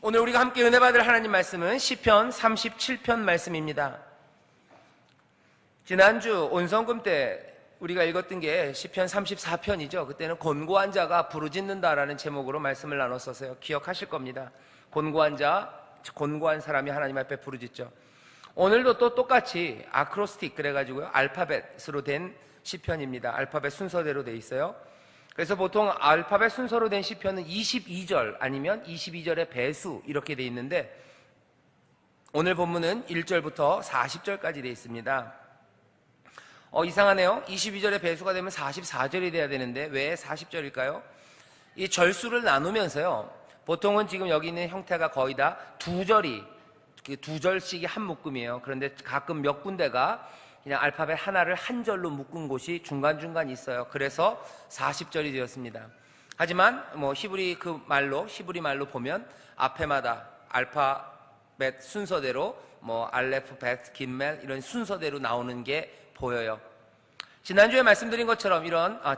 오늘 우리가 함께 은혜 받을 하나님 말씀은 시편 37편 말씀입니다. 지난주 온성금 때 우리가 읽었던 게 시편 34편이죠. 그때는 곤고한 자가 부르짖는다라는 제목으로 말씀을 나눴었어요. 기억하실 겁니다. 곤고한 자, 곤고한 사람이 하나님 앞에 부르짖죠. 오늘도 또 똑같이 아크로스틱 그래가지고요, 알파벳으로 된 시편입니다. 알파벳 순서대로 돼 있어요. 그래서 보통 알파벳 순서로 된 시편은 22절 아니면 22절의 배수 이렇게 돼 있는데, 오늘 본문은 1절부터 40절까지 돼 있습니다. 이상하네요. 22절의 배수가 되면 44절이 돼야 되는데 왜 40절일까요? 이 절수를 나누면서요, 보통은 지금 여기 있는 형태가 거의 다 두 절씩이 한 묶음이에요. 그런데 가끔 몇 군데가 그냥 알파벳 하나를 한 절로 묶은 곳이 중간중간 있어요. 그래서 40절이 되었습니다. 하지만 히브리 말로 보면 앞에마다 알파벳 순서대로 알레프, bet, 김멜 이런 순서대로 나오는 게 보여요. 지난주에 말씀드린 것처럼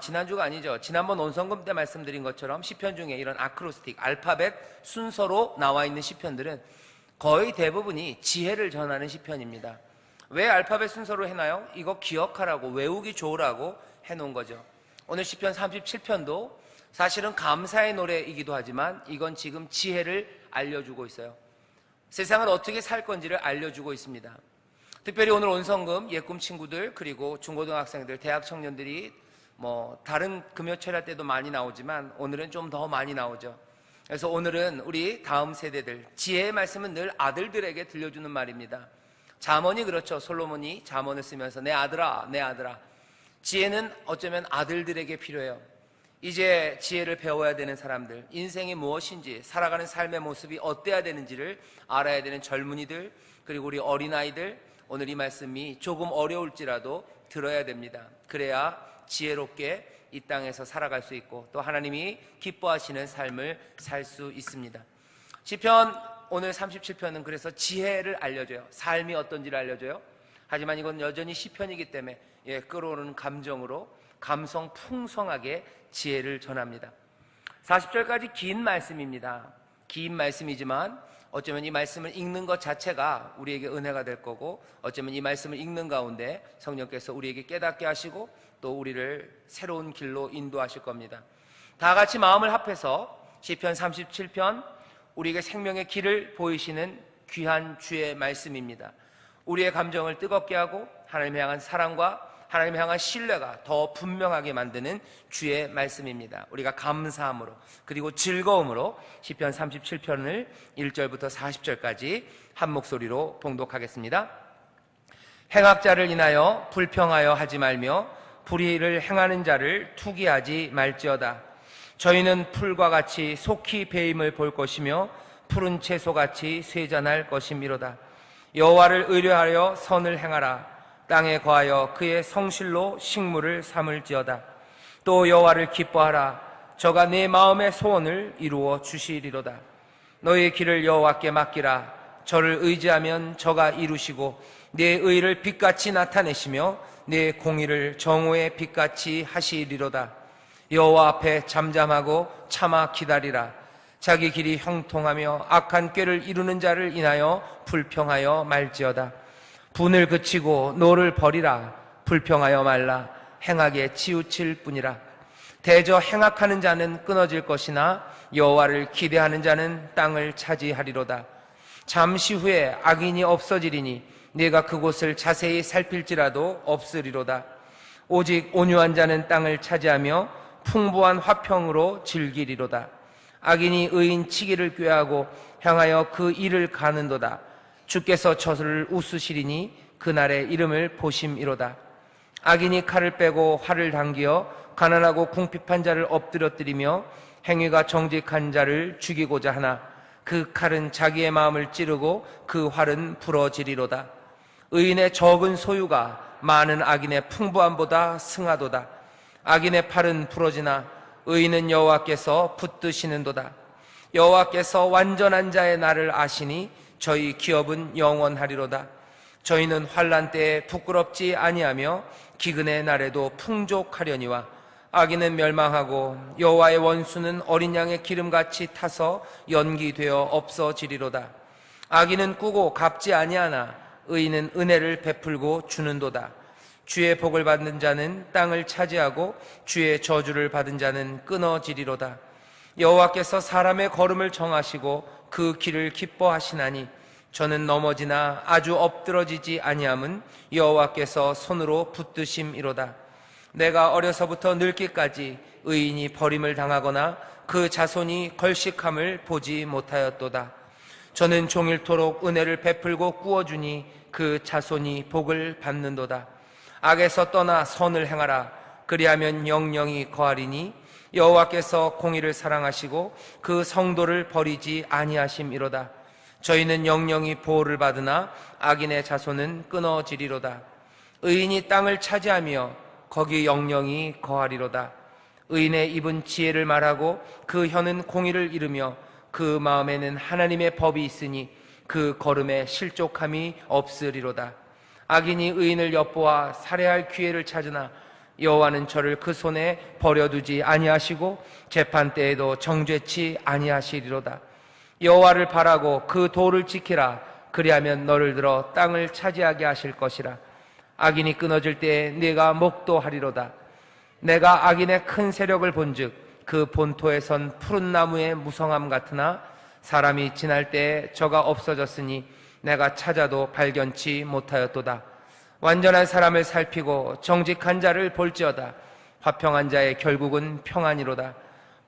지난주가 아니죠. 지난번 온성금 때 말씀드린 것처럼 시편 중에 이런 아크로스틱 알파벳 순서로 나와 있는 시편들은 거의 대부분이 지혜를 전하는 시편입니다. 왜 알파벳 순서로 해나요? 이거 기억하라고, 외우기 좋으라고 해놓은 거죠. 오늘 시편 37편도 사실은 감사의 노래이기도 하지만 이건 지금 지혜를 알려주고 있어요. 세상을 어떻게 살 건지를 알려주고 있습니다. 특별히 오늘 온성금 예꿈 친구들, 그리고 중고등학생들, 대학 청년들이 다른 금요철야 때도 많이 나오지만 오늘은 좀 더 많이 나오죠. 그래서 오늘은 우리 다음 세대들, 지혜의 말씀은 늘 아들들에게 들려주는 말입니다. 잠언이 그렇죠. 솔로몬이 잠언을 쓰면서 내 아들아, 내 아들아. 지혜는 어쩌면 아들들에게 필요해요. 이제 지혜를 배워야 되는 사람들, 인생이 무엇인지, 살아가는 삶의 모습이 어때야 되는지를 알아야 되는 젊은이들, 그리고 우리 어린아이들, 오늘 이 말씀이 조금 어려울지라도 들어야 됩니다. 그래야 지혜롭게 이 땅에서 살아갈 수 있고 또 하나님이 기뻐하시는 삶을 살 수 있습니다. 시편 오늘 37편은 그래서 지혜를 알려줘요. 삶이 어떤지를 알려줘요. 하지만 이건 여전히 시편이기 때문에 끌어오르는 감정으로 감성 풍성하게 지혜를 전합니다. 40절까지 긴 말씀입니다. 긴 말씀이지만 어쩌면 이 말씀을 읽는 것 자체가 우리에게 은혜가 될 거고, 어쩌면 이 말씀을 읽는 가운데 성령께서 우리에게 깨닫게 하시고 또 우리를 새로운 길로 인도하실 겁니다. 다 같이 마음을 합해서 시편 37편, 우리에게 생명의 길을 보이시는 귀한 주의 말씀입니다. 우리의 감정을 뜨겁게 하고 하나님을 향한 사랑과 하나님을 향한 신뢰가 더 분명하게 만드는 주의 말씀입니다. 우리가 감사함으로 그리고 즐거움으로 시편 37편을 1절부터 40절까지 한 목소리로 봉독하겠습니다. 행악자를 인하여 불평하여 하지 말며 불의를 행하는 자를 투기하지 말지어다. 저희는 풀과 같이 속히 배임을 볼 것이며 푸른 채소같이 쇠잔할 것이미로다. 여호와를 의뢰하여 선을 행하라. 땅에 거하여 그의 성실로 식물을 삼을지어다. 또 여호와를 기뻐하라. 저가 내 마음의 소원을 이루어 주시리로다. 너의 길을 여호와께 맡기라. 저를 의지하면 저가 이루시고 내 의를 빛같이 나타내시며 내 공의를 정오의 빛같이 하시리로다. 여호와 앞에 잠잠하고 참아 기다리라. 자기 길이 형통하며 악한 꾀를 이루는 자를 인하여 불평하여 말지어다. 분을 그치고 노를 버리라. 불평하여 말라. 행악에 치우칠 뿐이라. 대저 행악하는 자는 끊어질 것이나 여호와를 기대하는 자는 땅을 차지하리로다. 잠시 후에 악인이 없어지리니 내가 그곳을 자세히 살필지라도 없으리로다. 오직 온유한 자는 땅을 차지하며 풍부한 화평으로 즐기리로다. 악인이 의인 치기를 꾀하고 향하여 그 일을 가는도다. 주께서 저를 웃으시리니 그날의 이름을 보심이로다. 악인이 칼을 빼고 활을 당기어 가난하고 궁핍한 자를 엎드려뜨리며 행위가 정직한 자를 죽이고자 하나 그 칼은 자기의 마음을 찌르고 그 활은 부러지리로다. 의인의 적은 소유가 많은 악인의 풍부함보다 승하도다. 악인의 팔은 부러지나 의인은 여호와께서 붙드시는도다. 여호와께서 완전한 자의 날을 아시니 저희 기업은 영원하리로다. 저희는 환난 때에 부끄럽지 아니하며 기근의 날에도 풍족하려니와 악인은 멸망하고 여호와의 원수는 어린 양의 기름같이 타서 연기되어 없어지리로다. 악인은 꾸고 갚지 아니하나 의인은 은혜를 베풀고 주는도다. 주의 복을 받는 자는 땅을 차지하고 주의 저주를 받은 자는 끊어지리로다. 여호와께서 사람의 걸음을 정하시고 그 길을 기뻐하시나니 저는 넘어지나 아주 엎드러지지 아니함은 여호와께서 손으로 붙드심이로다. 내가 어려서부터 늙기까지 의인이 버림을 당하거나 그 자손이 걸식함을 보지 못하였도다. 저는 종일토록 은혜를 베풀고 꾸어주니 그 자손이 복을 받는도다. 악에서 떠나 선을 행하라. 그리하면 영영이 거하리니 여호와께서 공의를 사랑하시고 그 성도를 버리지 아니하심이로다. 저희는 영영이 보호를 받으나 악인의 자손은 끊어지리로다. 의인이 땅을 차지하며 거기 영영이 거하리로다. 의인의 입은 지혜를 말하고 그 혀는 공의를 이루며 그 마음에는 하나님의 법이 있으니 그 걸음에 실족함이 없으리로다. 악인이 의인을 엿보아 살해할 기회를 찾으나 여호와는 저를 그 손에 버려두지 아니하시고 재판 때에도 정죄치 아니하시리로다. 여호와를 바라고 그 도를 지키라. 그리하면 너를 들어 땅을 차지하게 하실 것이라. 악인이 끊어질 때에 네가 목도하리로다. 내가 악인의 큰 세력을 본즉 그 본토에 선 푸른 나무의 무성함 같으나 사람이 지날 때에 저가 없어졌으니 내가 찾아도 발견치 못하였도다. 완전한 사람을 살피고 정직한 자를 볼지어다. 화평한 자의 결국은 평안이로다.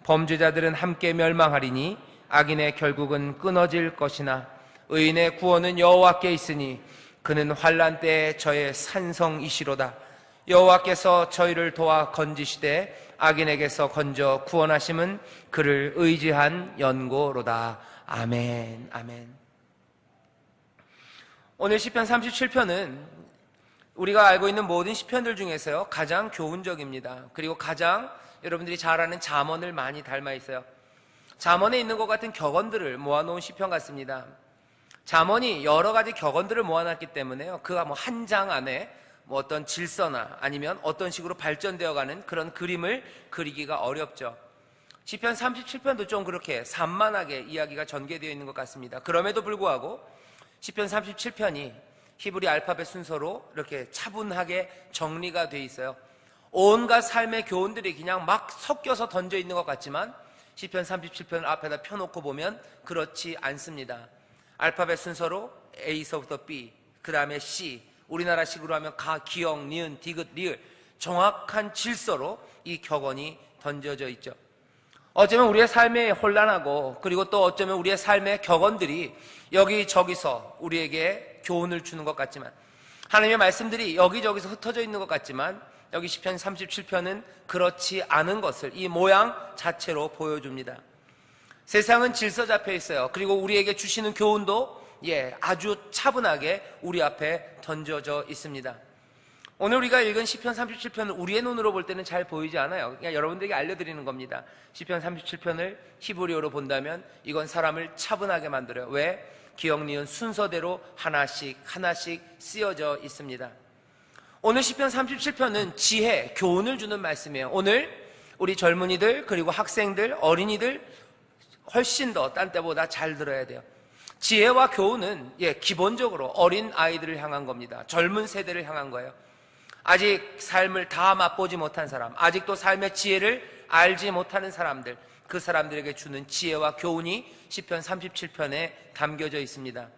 범죄자들은 함께 멸망하리니 악인의 결국은 끊어질 것이나 의인의 구원은 여호와께 있으니 그는 환난 때에 저의 산성이시로다. 여호와께서 저희를 도와 건지시되 악인에게서 건져 구원하심은 그를 의지한 연고로다. 아멘. 아멘. 오늘 시편 37편은 우리가 알고 있는 모든 시편들 중에서요 가장 교훈적입니다. 그리고 가장 여러분들이 잘 아는 잠언을 많이 닮아 있어요. 잠언에 있는 것 같은 격언들을 모아놓은 시편 같습니다. 잠언이 여러 가지 격언들을 모아놨기 때문에요 그가 한 장 안에 어떤 질서나 아니면 어떤 식으로 발전되어가는 그런 그림을 그리기가 어렵죠. 시편 37편도 좀 그렇게 산만하게 이야기가 전개되어 있는 것 같습니다. 그럼에도 불구하고 시편 37편이 히브리 알파벳 순서로 이렇게 차분하게 정리가 돼 있어요. 온갖 삶의 교훈들이 그냥 막 섞여서 던져 있는 것 같지만 시편 37편을 앞에다 펴놓고 보면 그렇지 않습니다. 알파벳 순서로 A서부터 B, 그 다음에 C, 우리나라식으로 하면 가, 기역, 니은, 디귿, 리을 정확한 질서로 이 격언이 던져져 있죠. 어쩌면 우리의 삶에 혼란하고 그리고 또 어쩌면 우리의 삶의 격언들이 여기저기서 우리에게 교훈을 주는 것 같지만 하나님의 말씀들이 여기저기서 흩어져 있는 것 같지만 여기 시편 37편은 그렇지 않은 것을 이 모양 자체로 보여줍니다. 세상은 질서 잡혀 있어요. 그리고 우리에게 주시는 교훈도 아주 차분하게 우리 앞에 던져져 있습니다. 오늘 우리가 읽은 시편 37편을 우리의 눈으로 볼 때는 잘 보이지 않아요. 그냥 여러분들에게 알려드리는 겁니다. 시편 37편을 히브리어로 본다면 이건 사람을 차분하게 만들어요. 왜? 기역, 니은 순서대로 하나씩 쓰여져 있습니다. 오늘 시편 37편은 지혜, 교훈을 주는 말씀이에요. 오늘 우리 젊은이들 그리고 학생들, 어린이들 훨씬 더 딴 때보다 잘 들어야 돼요. 지혜와 교훈은 기본적으로 어린 아이들을 향한 겁니다. 젊은 세대를 향한 거예요. 아직 삶을 다 맛보지 못한 사람, 아직도 삶의 지혜를 알지 못하는 사람들, 그 사람들에게 주는 지혜와 교훈이 시편 37편에 담겨져 있습니다.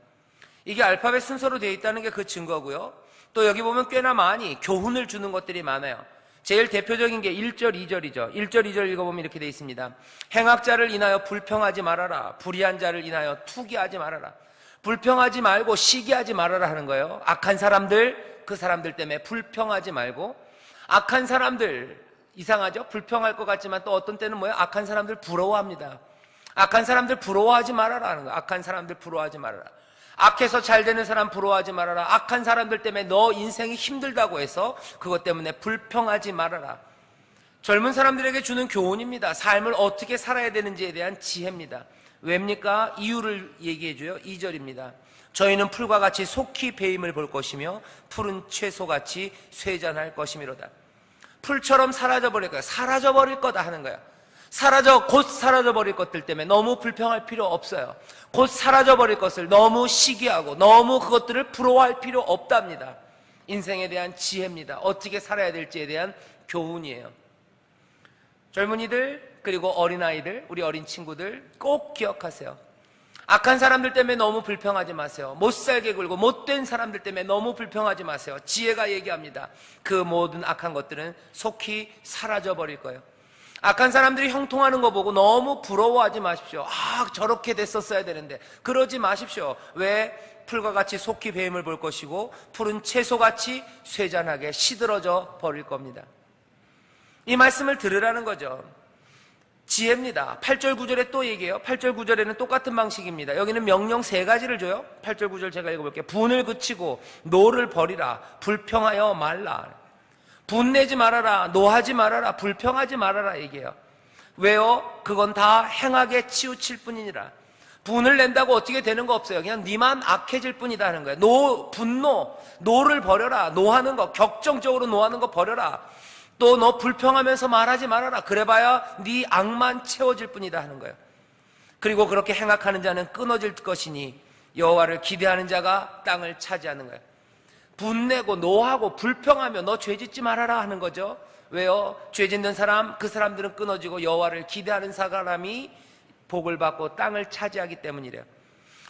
이게 알파벳 순서로 되어 있다는 게 그 증거고요. 또 여기 보면 꽤나 많이 교훈을 주는 것들이 많아요. 제일 대표적인 게 1절, 2절이죠. 1절, 2절 읽어보면 이렇게 되어 있습니다. 행악자를 인하여 불평하지 말아라. 불의한 자를 인하여 투기하지 말아라. 불평하지 말고 시기하지 말아라 하는 거예요. 악한 사람들, 그 사람들 때문에 불평하지 말고, 악한 사람들, 이상하죠? 불평할 것 같지만 또 어떤 때는 뭐예요? 악한 사람들 부러워합니다. 악한 사람들 부러워하지 말아라 하는 거예요. 악한 사람들 부러워하지 말아라. 악해서 잘 되는 사람 부러워하지 말아라. 악한 사람들 때문에 너 인생이 힘들다고 해서 그것 때문에 불평하지 말아라. 젊은 사람들에게 주는 교훈입니다. 삶을 어떻게 살아야 되는지에 대한 지혜입니다. 왜입니까? 이유를 얘기해줘요. 2절입니다. 저희는 풀과 같이 속히 배임을 볼 것이며 푸른 채소같이 쇠잔할 것이미로다. 풀처럼 사라져버릴 거야. 사라져버릴 거다 하는 거야. 곧 사라져버릴 것들 때문에 너무 불평할 필요 없어요. 곧 사라져버릴 것을 너무 시기하고 너무 그것들을 부러워할 필요 없답니다. 인생에 대한 지혜입니다. 어떻게 살아야 될지에 대한 교훈이에요. 젊은이들, 그리고 어린아이들, 우리 어린 친구들 꼭 기억하세요. 악한 사람들 때문에 너무 불평하지 마세요. 못살게 굴고 못된 사람들 때문에 너무 불평하지 마세요. 지혜가 얘기합니다. 그 모든 악한 것들은 속히 사라져버릴 거예요. 악한 사람들이 형통하는 거 보고 너무 부러워하지 마십시오. 저렇게 됐었어야 되는데. 그러지 마십시오. 왜? 풀과 같이 속히 뱀을 볼 것이고 푸른 채소같이 쇠잔하게 시들어져 버릴 겁니다. 이 말씀을 들으라는 거죠. 지혜입니다. 8절 9절에 또 얘기해요. 8절 9절에는 똑같은 방식입니다. 여기는 명령 3가지를 줘요. 8절 9절 제가 읽어볼게요. 분을 그치고 노를 버리라. 불평하여 말라. 분내지 말아라. 노하지 말아라. 불평하지 말아라 얘기해요. 왜요? 그건 다 행하게 치우칠 뿐이니라. 분을 낸다고 어떻게 되는 거 없어요. 그냥 니만 악해질 뿐이다 하는 거예요. 분노, 노를 버려라. 노하는 거, 격정적으로 노하는 거 버려라. 또 너 불평하면서 말하지 말아라. 그래봐야 네 악만 채워질 뿐이다 하는 거예요. 그리고 그렇게 행악하는 자는 끊어질 것이니 여호와를 기대하는 자가 땅을 차지하는 거예요. 분내고 노하고 불평하며 너 죄짓지 말아라 하는 거죠. 왜요? 죄짓는 사람, 그 사람들은 끊어지고 여호와를 기대하는 사람이 복을 받고 땅을 차지하기 때문이래요.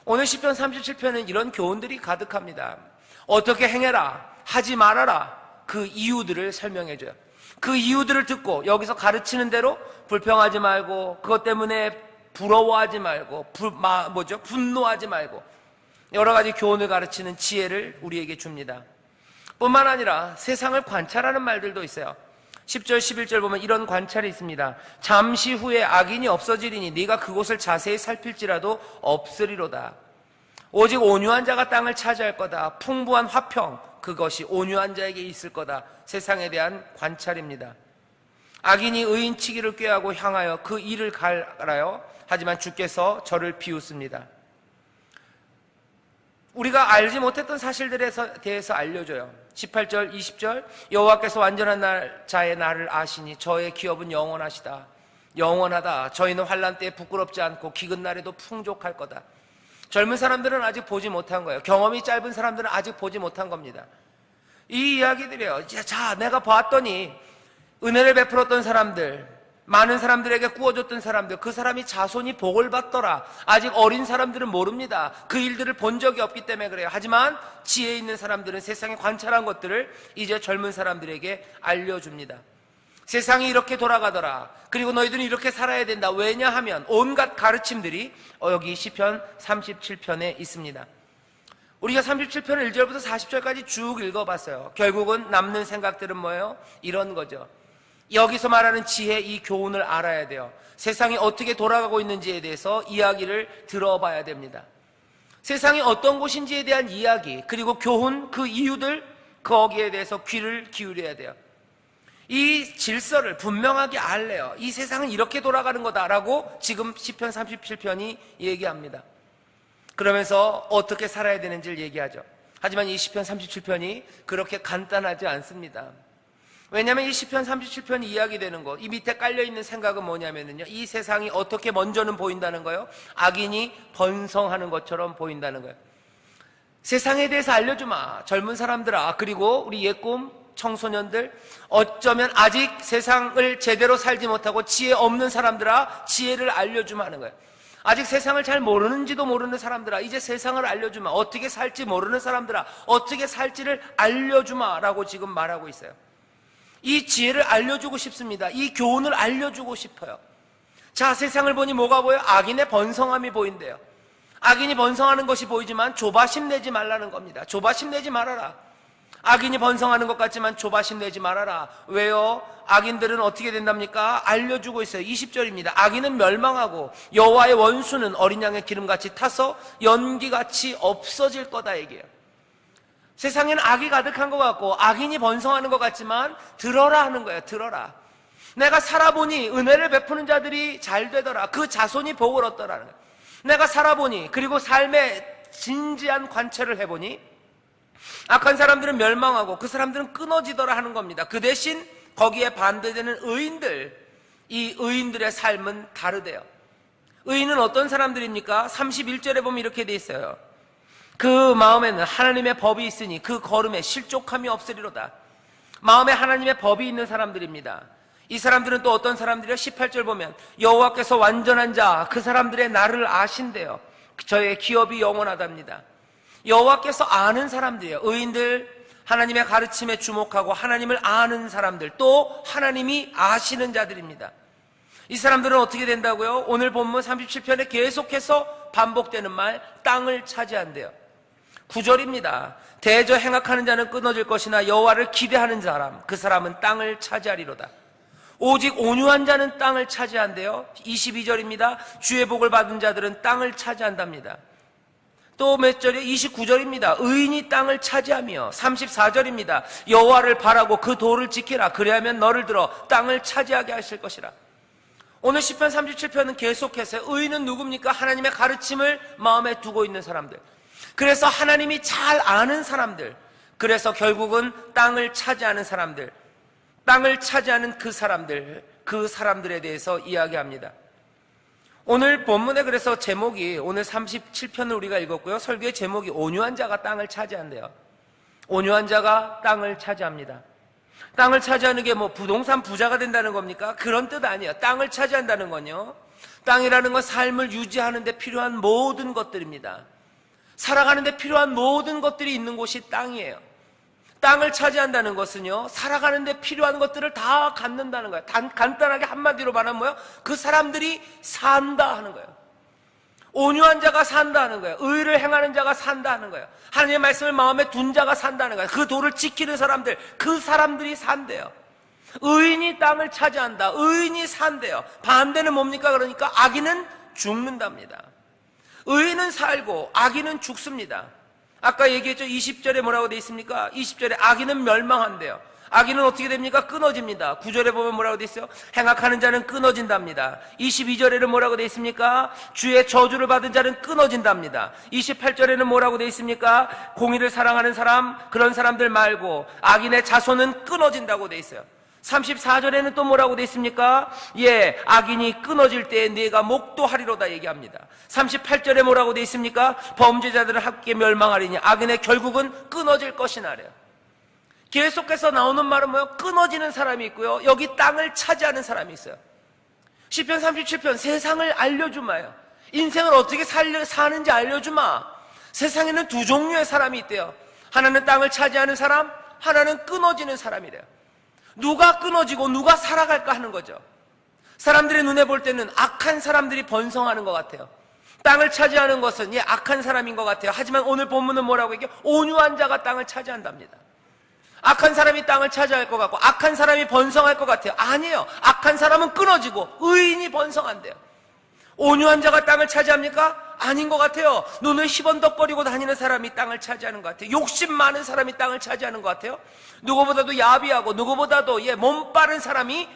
오늘 시편 37편은 이런 교훈들이 가득합니다. 어떻게 행해라, 하지 말아라, 그 이유들을 설명해줘요. 그 이유들을 듣고 여기서 가르치는 대로 불평하지 말고 그것 때문에 부러워하지 말고 분노하지 말고 여러 가지 교훈을 가르치는 지혜를 우리에게 줍니다. 뿐만 아니라 세상을 관찰하는 말들도 있어요. 10절 11절 보면 이런 관찰이 있습니다. 잠시 후에 악인이 없어지리니 네가 그곳을 자세히 살필지라도 없으리로다. 오직 온유한 자가 땅을 차지할 거다. 풍부한 화평, 그것이 온유한 자에게 있을 거다. 세상에 대한 관찰입니다. 악인이 의인치기를 꾀하고 향하여 그 일을 갈아요. 하지만 주께서 저를 비웃습니다. 우리가 알지 못했던 사실들에 대해서 알려줘요. 18절 20절 여호와께서 완전한 자의 나를 아시니 저의 기업은 영원하시다. 영원하다. 저희는 환난 때에 부끄럽지 않고 기근 날에도 풍족할 거다. 젊은 사람들은 아직 보지 못한 거예요. 경험이 짧은 사람들은 아직 보지 못한 겁니다. 이 이야기들이에요. 자, 내가 봤더니 은혜를 베풀었던 사람들, 많은 사람들에게 구워줬던 사람들, 그 사람이 자손이 복을 받더라. 아직 어린 사람들은 모릅니다. 그 일들을 본 적이 없기 때문에 그래요. 하지만 지혜 있는 사람들은 세상에 관찰한 것들을 이제 젊은 사람들에게 알려줍니다. 세상이 이렇게 돌아가더라. 그리고 너희들은 이렇게 살아야 된다. 왜냐하면 온갖 가르침들이 여기 시편 37편에 있습니다. 우리가 37편을 1절부터 40절까지 쭉 읽어봤어요. 결국은 남는 생각들은 뭐예요? 이런 거죠. 여기서 말하는 지혜, 이 교훈을 알아야 돼요. 세상이 어떻게 돌아가고 있는지에 대해서 이야기를 들어봐야 됩니다. 세상이 어떤 곳인지에 대한 이야기, 그리고 교훈, 그 이유들, 거기에 대해서 귀를 기울여야 돼요. 이 질서를 분명하게 알래요. 이 세상은 이렇게 돌아가는 거다라고 지금 시편 37편이 얘기합니다. 그러면서 어떻게 살아야 되는지를 얘기하죠. 하지만 이 시편 37편이 그렇게 간단하지 않습니다. 왜냐하면 이 시편 37편이 이야기되는 것, 이 밑에 깔려있는 생각은 뭐냐면요, 이 세상이 어떻게 먼저는 보인다는 거예요. 악인이 번성하는 것처럼 보인다는 거예요. 세상에 대해서 알려주마, 젊은 사람들아. 그리고 우리 예꿈 청소년들, 어쩌면 아직 세상을 제대로 살지 못하고 지혜 없는 사람들아, 지혜를 알려주마 하는 거예요. 아직 세상을 잘 모르는지도 모르는 사람들아, 이제 세상을 알려주마. 어떻게 살지 모르는 사람들아, 어떻게 살지를 알려주마 라고 지금 말하고 있어요. 이 지혜를 알려주고 싶습니다. 이 교훈을 알려주고 싶어요. 자, 세상을 보니 뭐가 보여요? 악인의 번성함이 보인대요. 악인이 번성하는 것이 보이지만 조바심 내지 말라는 겁니다. 조바심 내지 말아라. 악인이 번성하는 것 같지만 조바심 내지 말아라. 왜요? 악인들은 어떻게 된답니까? 알려주고 있어요. 20절입니다. 악인은 멸망하고 여호와의 원수는 어린 양의 기름같이 타서 연기같이 없어질 거다 얘기해요. 세상에는 악이 가득한 것 같고 악인이 번성하는 것 같지만 들어라 하는 거예요. 들어라. 내가 살아보니 은혜를 베푸는 자들이 잘 되더라. 그 자손이 복을 얻더라는 거예요. 내가 살아보니, 그리고 삶의 진지한 관찰을 해보니 악한 사람들은 멸망하고 그 사람들은 끊어지더라 하는 겁니다. 그 대신 거기에 반대되는 의인들, 이 의인들의 삶은 다르대요. 의인은 어떤 사람들입니까? 31절에 보면 이렇게 돼 있어요. 그 마음에는 하나님의 법이 있으니 그 걸음에 실족함이 없으리로다. 마음에 하나님의 법이 있는 사람들입니다. 이 사람들은 또 어떤 사람들이요? 18절 보면 여호와께서 완전한 자, 그 사람들의 나를 아신대요. 저의 기업이 영원하답니다. 여호와께서 아는 사람들이에요. 의인들, 하나님의 가르침에 주목하고 하나님을 아는 사람들, 또 하나님이 아시는 자들입니다. 이 사람들은 어떻게 된다고요? 오늘 본문 37편에 계속해서 반복되는 말, 땅을 차지한대요. 9절입니다. 대저 행악하는 자는 끊어질 것이나 여호와를 기대하는 사람, 그 사람은 땅을 차지하리로다. 오직 온유한 자는 땅을 차지한대요. 22절입니다. 주의 복을 받은 자들은 땅을 차지한답니다. 또 몇 절이요? 29절입니다. 의인이 땅을 차지하며. 34절입니다. 여호와를 바라고 그 도를 지키라. 그리하면 너를 들어 땅을 차지하게 하실 것이라. 오늘 시편 37편은 계속해서 의인은 누굽니까? 하나님의 가르침을 마음에 두고 있는 사람들, 그래서 하나님이 잘 아는 사람들, 그래서 결국은 땅을 차지하는 사람들, 땅을 차지하는 그 사람들에 대해서 이야기합니다. 오늘 본문에 그래서 제목이, 오늘 37편을 우리가 읽었고요, 설교의 제목이 온유한 자가 땅을 차지한대요. 온유한 자가 땅을 차지합니다. 땅을 차지하는 게 뭐 부동산 부자가 된다는 겁니까? 그런 뜻 아니에요. 땅을 차지한다는 건요, 땅이라는 건 삶을 유지하는 데 필요한 모든 것들입니다. 살아가는 데 필요한 모든 것들이 있는 곳이 땅이에요. 땅을 차지한다는 것은요, 살아가는 데 필요한 것들을 다 갖는다는 거예요. 간단하게 한마디로 말하면 뭐예요? 그 사람들이 산다 하는 거예요. 온유한 자가 산다 하는 거예요. 의를 행하는 자가 산다 하는 거예요. 하나님의 말씀을 마음에 둔 자가 산다는 거예요. 그 도를 지키는 사람들, 그 사람들이 산대요. 의인이 땅을 차지한다. 의인이 산대요. 반대는 뭡니까? 그러니까 악인은 죽는답니다. 의인은 살고 악인은 죽습니다. 아까 얘기했죠. 20절에 뭐라고 돼 있습니까? 20절에 악인은 멸망한대요. 악인은 어떻게 됩니까? 끊어집니다. 9절에 보면 뭐라고 돼 있어요? 행악하는 자는 끊어진답니다. 22절에는 뭐라고 돼 있습니까? 주의 저주를 받은 자는 끊어진답니다. 28절에는 뭐라고 돼 있습니까? 공의를 사랑하는 사람, 그런 사람들 말고 악인의 자손은 끊어진다고 돼 있어요. 34절에는 또 뭐라고 돼 있습니까? 예, 악인이 끊어질 때에 네가 목도하리로다 얘기합니다. 38절에 뭐라고 돼 있습니까? 범죄자들은 함께 멸망하리니 악인의 결국은 끊어질 것이나래요. 계속해서 나오는 말은 뭐예요? 끊어지는 사람이 있고요, 여기 땅을 차지하는 사람이 있어요. 시편 37편, 세상을 알려주마요. 인생을 어떻게 사는지 알려주마. 세상에는 두 종류의 사람이 있대요. 하나는 땅을 차지하는 사람, 하나는 끊어지는 사람이래요. 누가 끊어지고 누가 살아갈까 하는 거죠. 사람들의 눈에 볼 때는 악한 사람들이 번성하는 것 같아요. 땅을 차지하는 것은 악한 사람인 것 같아요. 하지만 오늘 본문은 뭐라고 얘기해요? 온유한 자가 땅을 차지한답니다. 악한 사람이 땅을 차지할 것 같고 악한 사람이 번성할 것 같아요. 아니에요. 악한 사람은 끊어지고 의인이 번성한대요. 온유한 자가 땅을 차지합니까? 아닌 것 같아요. 눈을 희번덕거리고 다니는 사람이 땅을 차지하는 것 같아요. 욕심 많은 사람이 땅을 차지하는 것 같아요. 누구보다도 야비하고 누구보다도 몸 빠른 사람이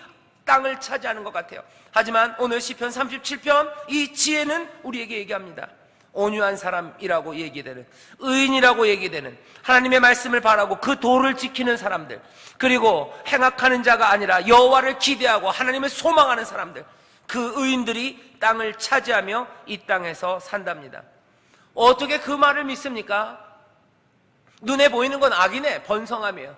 땅을 차지하는 것 같아요. 하지만 오늘 시편 37편 이 지혜는 우리에게 얘기합니다. 온유한 사람이라고 얘기되는, 의인이라고 얘기되는, 하나님의 말씀을 바라고 그 도를 지키는 사람들, 그리고 행악하는 자가 아니라 여호와를 기대하고 하나님을 소망하는 사람들, 그 의인들이 땅을 차지하며 이 땅에서 산답니다. 어떻게 그 말을 믿습니까? 눈에 보이는 건 악인의 번성함이에요.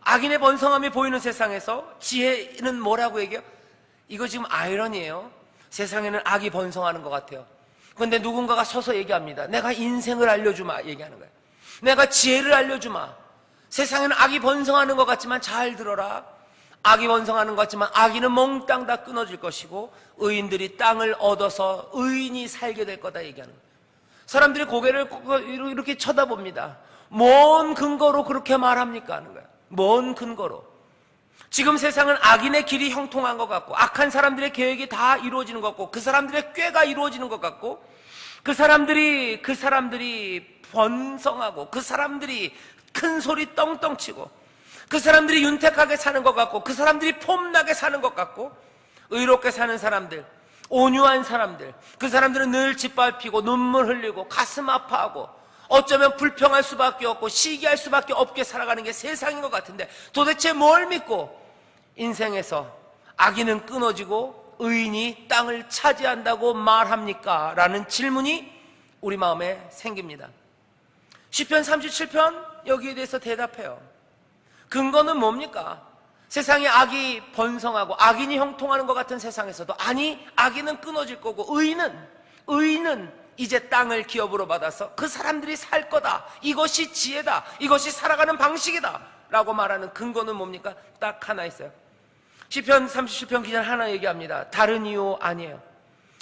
악인의 번성함이 보이는 세상에서 지혜는 뭐라고 얘기해요? 이거 지금 아이러니예요. 세상에는 악이 번성하는 것 같아요. 그런데 누군가가 서서 얘기합니다. 내가 인생을 알려주마 얘기하는 거예요. 내가 지혜를 알려주마. 세상에는 악이 번성하는 것 같지만 잘 들어라. 악이 번성하는 것 같지만 악인은 몽땅 다 끊어질 것이고 의인들이 땅을 얻어서 의인이 살게 될 거다 얘기하는 거예요. 사람들이 고개를 이렇게 쳐다봅니다. 뭔 근거로 그렇게 말합니까? 하는 거예요. 뭔 근거로? 지금 세상은 악인의 길이 형통한 것 같고 악한 사람들의 계획이 다 이루어지는 것 같고 그 사람들의 꾀가 이루어지는 것 같고 그 사람들이 번성하고 그 사람들이 큰 소리 떵떵 치고 그 사람들이 윤택하게 사는 것 같고 그 사람들이 폼나게 사는 것 같고 의롭게 사는 사람들, 온유한 사람들, 그 사람들은 늘 짓밟히고 눈물 흘리고 가슴 아파하고 어쩌면 불평할 수밖에 없고 시기할 수밖에 없게 살아가는 게 세상인 것 같은데 도대체 뭘 믿고 인생에서 악인은 끊어지고 의인이 땅을 차지한다고 말합니까? 라는 질문이 우리 마음에 생깁니다. 시편 37편 여기에 대해서 대답해요. 근거는 뭡니까? 세상에 악이 번성하고 악인이 형통하는 것 같은 세상에서도 아니, 악인은 끊어질 거고 의인은 이제 땅을 기업으로 받아서 그 사람들이 살 거다. 이것이 지혜다. 이것이 살아가는 방식이다 라고 말하는 근거는 뭡니까? 딱 하나 있어요. 시편 37편 기자는 하나 얘기합니다. 다른 이유 아니에요.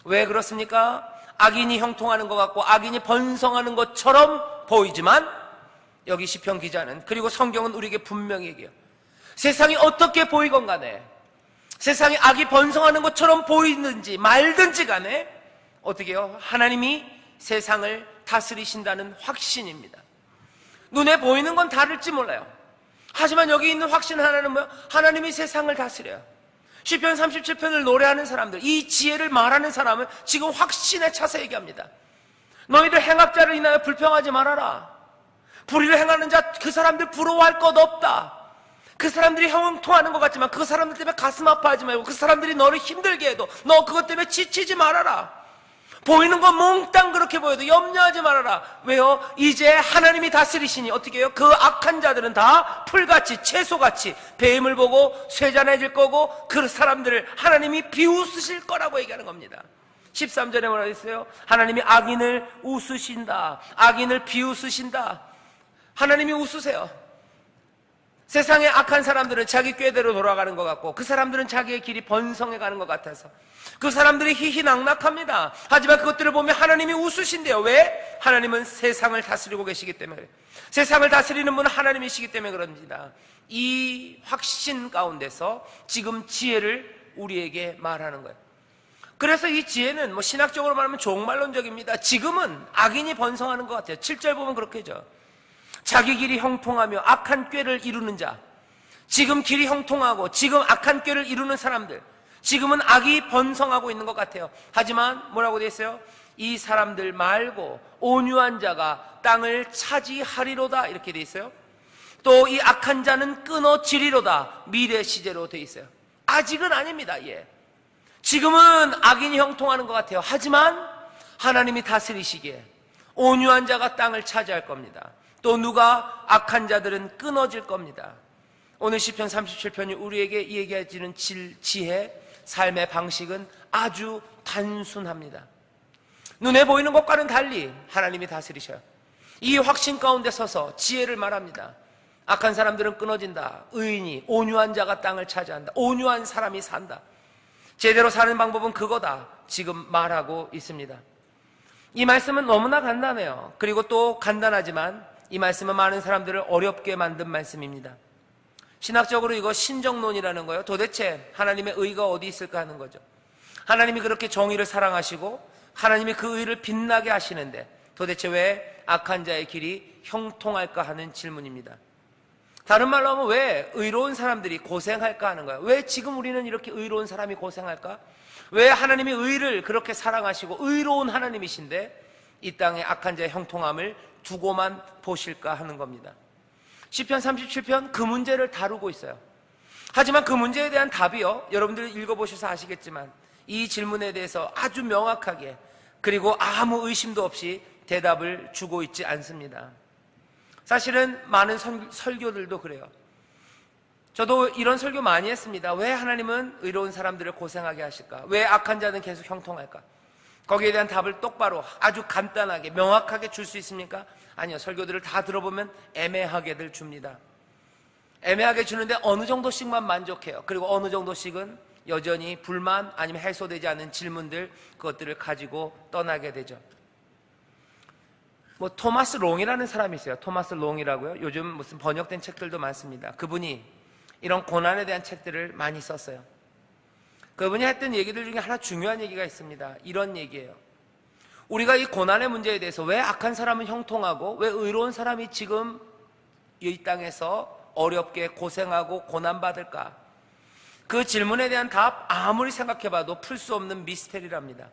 왜 그렇습니까? 악인이 형통하는 것 같고 악인이 번성하는 것처럼 보이지만 여기 시편 기자는, 그리고 성경은 우리에게 분명히 얘기해요. 세상이 어떻게 보이건 간에, 세상이 악이 번성하는 것처럼 보이든지 말든지 간에 어떻게 해요? 하나님이 세상을 다스리신다는 확신입니다. 눈에 보이는 건 다를지 몰라요. 하지만 여기 있는 확신 하나는 뭐예요? 하나님이 세상을 다스려요. 시편 37편을 노래하는 사람들, 이 지혜를 말하는 사람은 지금 확신에 차서 얘기합니다. 너희들 행악자를 인하여 불평하지 말아라. 불의를 행하는 자, 그 사람들 부러워할 것 없다. 그 사람들이 형통하는 것 같지만 그 사람들 때문에 가슴 아파하지 말고, 그 사람들이 너를 힘들게 해도 너 그것 때문에 지치지 말아라. 보이는 건 몽땅 그렇게 보여도 염려하지 말아라. 왜요? 이제 하나님이 다스리시니 어떻게 해요? 그 악한 자들은 다 풀같이 채소같이 뱀을 보고 쇠잔해질 거고 그 사람들을 하나님이 비웃으실 거라고 얘기하는 겁니다. 13절에 뭐라 했어요? 하나님이 악인을 웃으신다. 악인을 비웃으신다. 하나님이 웃으세요. 세상의 악한 사람들은 자기 꾀대로 돌아가는 것 같고 그 사람들은 자기의 길이 번성해 가는 것 같아서 그 사람들이 희희낙낙합니다. 하지만 그것들을 보면 하나님이 웃으신대요. 왜? 하나님은 세상을 다스리고 계시기 때문에 그래요. 세상을 다스리는 분은 하나님이시기 때문에 그럽니다. 이 확신 가운데서 지금 지혜를 우리에게 말하는 거예요. 그래서 이 지혜는 뭐 신학적으로 말하면 종말론적입니다. 지금은 악인이 번성하는 것 같아요. 7절 보면 그렇게 하죠. 자기 길이 형통하며 악한 꾀를 이루는 자, 지금 길이 형통하고 지금 악한 꾀를 이루는 사람들, 지금은 악이 번성하고 있는 것 같아요. 하지만 뭐라고 되어 있어요? 이 사람들 말고 온유한 자가 땅을 차지하리로다 이렇게 되어 있어요. 또 이 악한 자는 끊어지리로다 미래 시제로 되어 있어요. 아직은 아닙니다. 예. 지금은 악인이 형통하는 것 같아요. 하지만 하나님이 다스리시기에 온유한 자가 땅을 차지할 겁니다. 또 누가 악한 자들은 끊어질 겁니다. 오늘 시편 37편이 우리에게 얘기해주는 지혜, 삶의 방식은 아주 단순합니다. 눈에 보이는 것과는 달리 하나님이 다스리셔요. 이 확신 가운데 서서 지혜를 말합니다. 악한 사람들은 끊어진다. 의인이, 온유한 자가 땅을 차지한다. 온유한 사람이 산다. 제대로 사는 방법은 그거다. 지금 말하고 있습니다. 이 말씀은 너무나 간단해요. 그리고 또 간단하지만 이 말씀은 많은 사람들을 어렵게 만든 말씀입니다. 신학적으로 이거 신정론이라는 거예요. 도대체 하나님의 의가 어디 있을까 하는 거죠. 하나님이 그렇게 정의를 사랑하시고 하나님이 그 의를 빛나게 하시는데 도대체 왜 악한 자의 길이 형통할까 하는 질문입니다. 다른 말로 하면 왜 의로운 사람들이 고생할까 하는 거예요. 왜 지금 우리는 이렇게 의로운 사람이 고생할까? 왜 하나님이 의를 그렇게 사랑하시고 의로운 하나님이신데 이 땅의 악한 자의 형통함을 두고만 보실까 하는 겁니다. 시편 37편 그 문제를 다루고 있어요. 하지만 그 문제에 대한 답이요, 여러분들 읽어보셔서 아시겠지만 이 질문에 대해서 아주 명확하게 그리고 아무 의심도 없이 대답을 주고 있지 않습니다. 사실은 많은 설교들도 그래요. 저도 이런 설교 많이 했습니다. 왜 하나님은 의로운 사람들을 고생하게 하실까? 왜 악한 자는 계속 형통할까? 거기에 대한 답을 똑바로 아주 간단하게 명확하게 줄 수 있습니까? 아니요. 설교들을 다 들어보면 애매하게들 줍니다. 애매하게 주는데 어느 정도씩만 만족해요. 그리고 어느 정도씩은 여전히 불만 아니면 해소되지 않은 질문들, 그것들을 가지고 떠나게 되죠. 뭐 토마스 롱이라는 사람이 있어요. 토마스 롱이라고요. 요즘 무슨 번역된 책들도 많습니다. 그분이 이런 고난에 대한 책들을 많이 썼어요. 그분이 했던 얘기들 중에 하나 중요한 얘기가 있습니다. 이런 얘기예요. 우리가 이 고난의 문제에 대해서 왜 악한 사람은 형통하고 왜 의로운 사람이 지금 이 땅에서 어렵게 고생하고 고난받을까? 그 질문에 대한 답 아무리 생각해봐도 풀 수 없는 미스테리랍니다.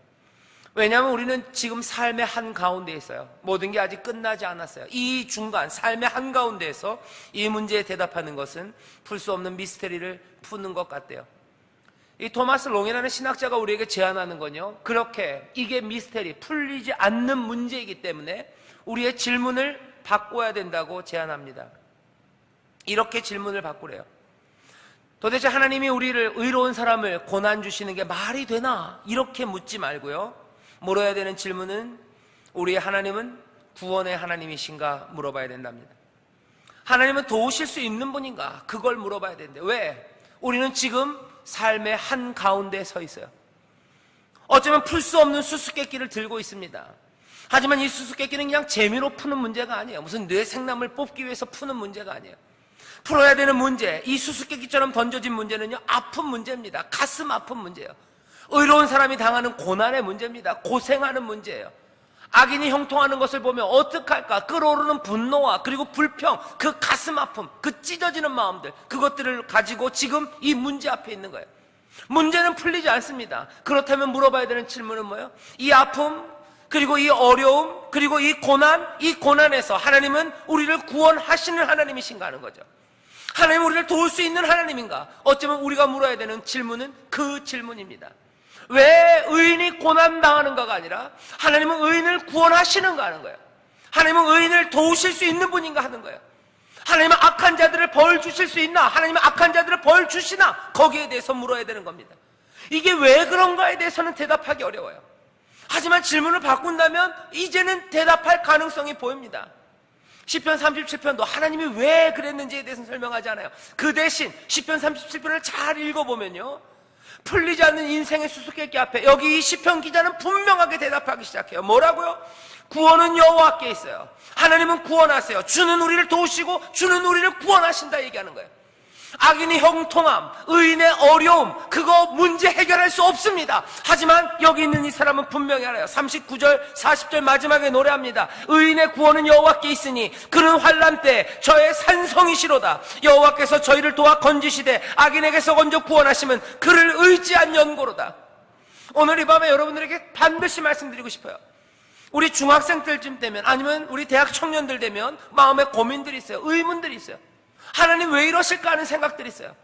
왜냐하면 우리는 지금 삶의 한가운데 있어요. 모든 게 아직 끝나지 않았어요. 이 중간 삶의 한가운데에서 이 문제에 대답하는 것은 풀 수 없는 미스테리를 푸는 것 같대요. 이 토마스 롱이라는 신학자가 우리에게 제안하는 건요, 그렇게 이게 미스테리, 풀리지 않는 문제이기 때문에 우리의 질문을 바꿔야 된다고 제안합니다. 이렇게 질문을 바꾸래요. 도대체 하나님이 우리를, 의로운 사람을 고난 주시는 게 말이 되나? 이렇게 묻지 말고요, 물어야 되는 질문은 우리의 하나님은 구원의 하나님이신가 물어봐야 된답니다. 하나님은 도우실 수 있는 분인가? 그걸 물어봐야 되는데 왜? 우리는 지금 삶의 한가운데 서 있어요. 어쩌면 풀 수 없는 수수께끼를 들고 있습니다. 하지만 이 수수께끼는 그냥 재미로 푸는 문제가 아니에요. 무슨 뇌생남을 뽑기 위해서 푸는 문제가 아니에요. 풀어야 되는 문제, 이 수수께끼처럼 던져진 문제는요, 아픈 문제입니다. 가슴 아픈 문제예요. 의로운 사람이 당하는 고난의 문제입니다. 고생하는 문제예요. 악인이 형통하는 것을 보면 어떡할까? 끓어오르는 분노와 그리고 불평, 그 가슴 아픔, 그 찢어지는 마음들, 그것들을 가지고 지금 이 문제 앞에 있는 거예요. 문제는 풀리지 않습니다. 그렇다면 물어봐야 되는 질문은 뭐예요? 이 아픔, 그리고 이 어려움, 그리고 이 고난, 이 고난에서 하나님은 우리를 구원하시는 하나님이신가 하는 거죠. 하나님은 우리를 도울 수 있는 하나님인가? 어쩌면 우리가 물어야 되는 질문은 그 질문입니다. 왜 의인이 고난당하는가가 아니라 하나님은 의인을 구원하시는가 하는 거예요. 하나님은 의인을 도우실 수 있는 분인가 하는 거예요. 하나님은 악한 자들을 벌 주실 수 있나? 하나님은 악한 자들을 벌 주시나? 거기에 대해서 물어야 되는 겁니다. 이게 왜 그런가에 대해서는 대답하기 어려워요. 하지만 질문을 바꾼다면 이제는 대답할 가능성이 보입니다. 시편 37편도 하나님이 왜 그랬는지에 대해서는 설명하지 않아요. 그 대신 시편 37편을 잘 읽어보면요, 풀리지 않는 인생의 수수께끼 앞에 여기 이 시편 기자는 분명하게 대답하기 시작해요. 뭐라고요? 구원은 여호와께 있어요. 하나님은 구원하세요. 주는 우리를 도우시고 주는 우리를 구원하신다 얘기하는 거예요. 악인의 형통함, 의인의 어려움, 그거 문제 해결할 수 없습니다. 하지만 여기 있는 이 사람은 분명히 알아요. 39절 40절 마지막에 노래합니다. 의인의 구원은 여호와께 있으니 그는 환난 때 저의 산성이시로다. 여호와께서 저희를 도와 건지시되 악인에게서 건져 구원하시면 그를 의지한 연고로다. 오늘 이 밤에 여러분들에게 반드시 말씀드리고 싶어요. 우리 중학생 때쯤 되면, 아니면 우리 대학 청년들 되면 마음에 고민들이 있어요. 의문들이 있어요. 하나님 왜 이러실까 하는 생각들이 있어요.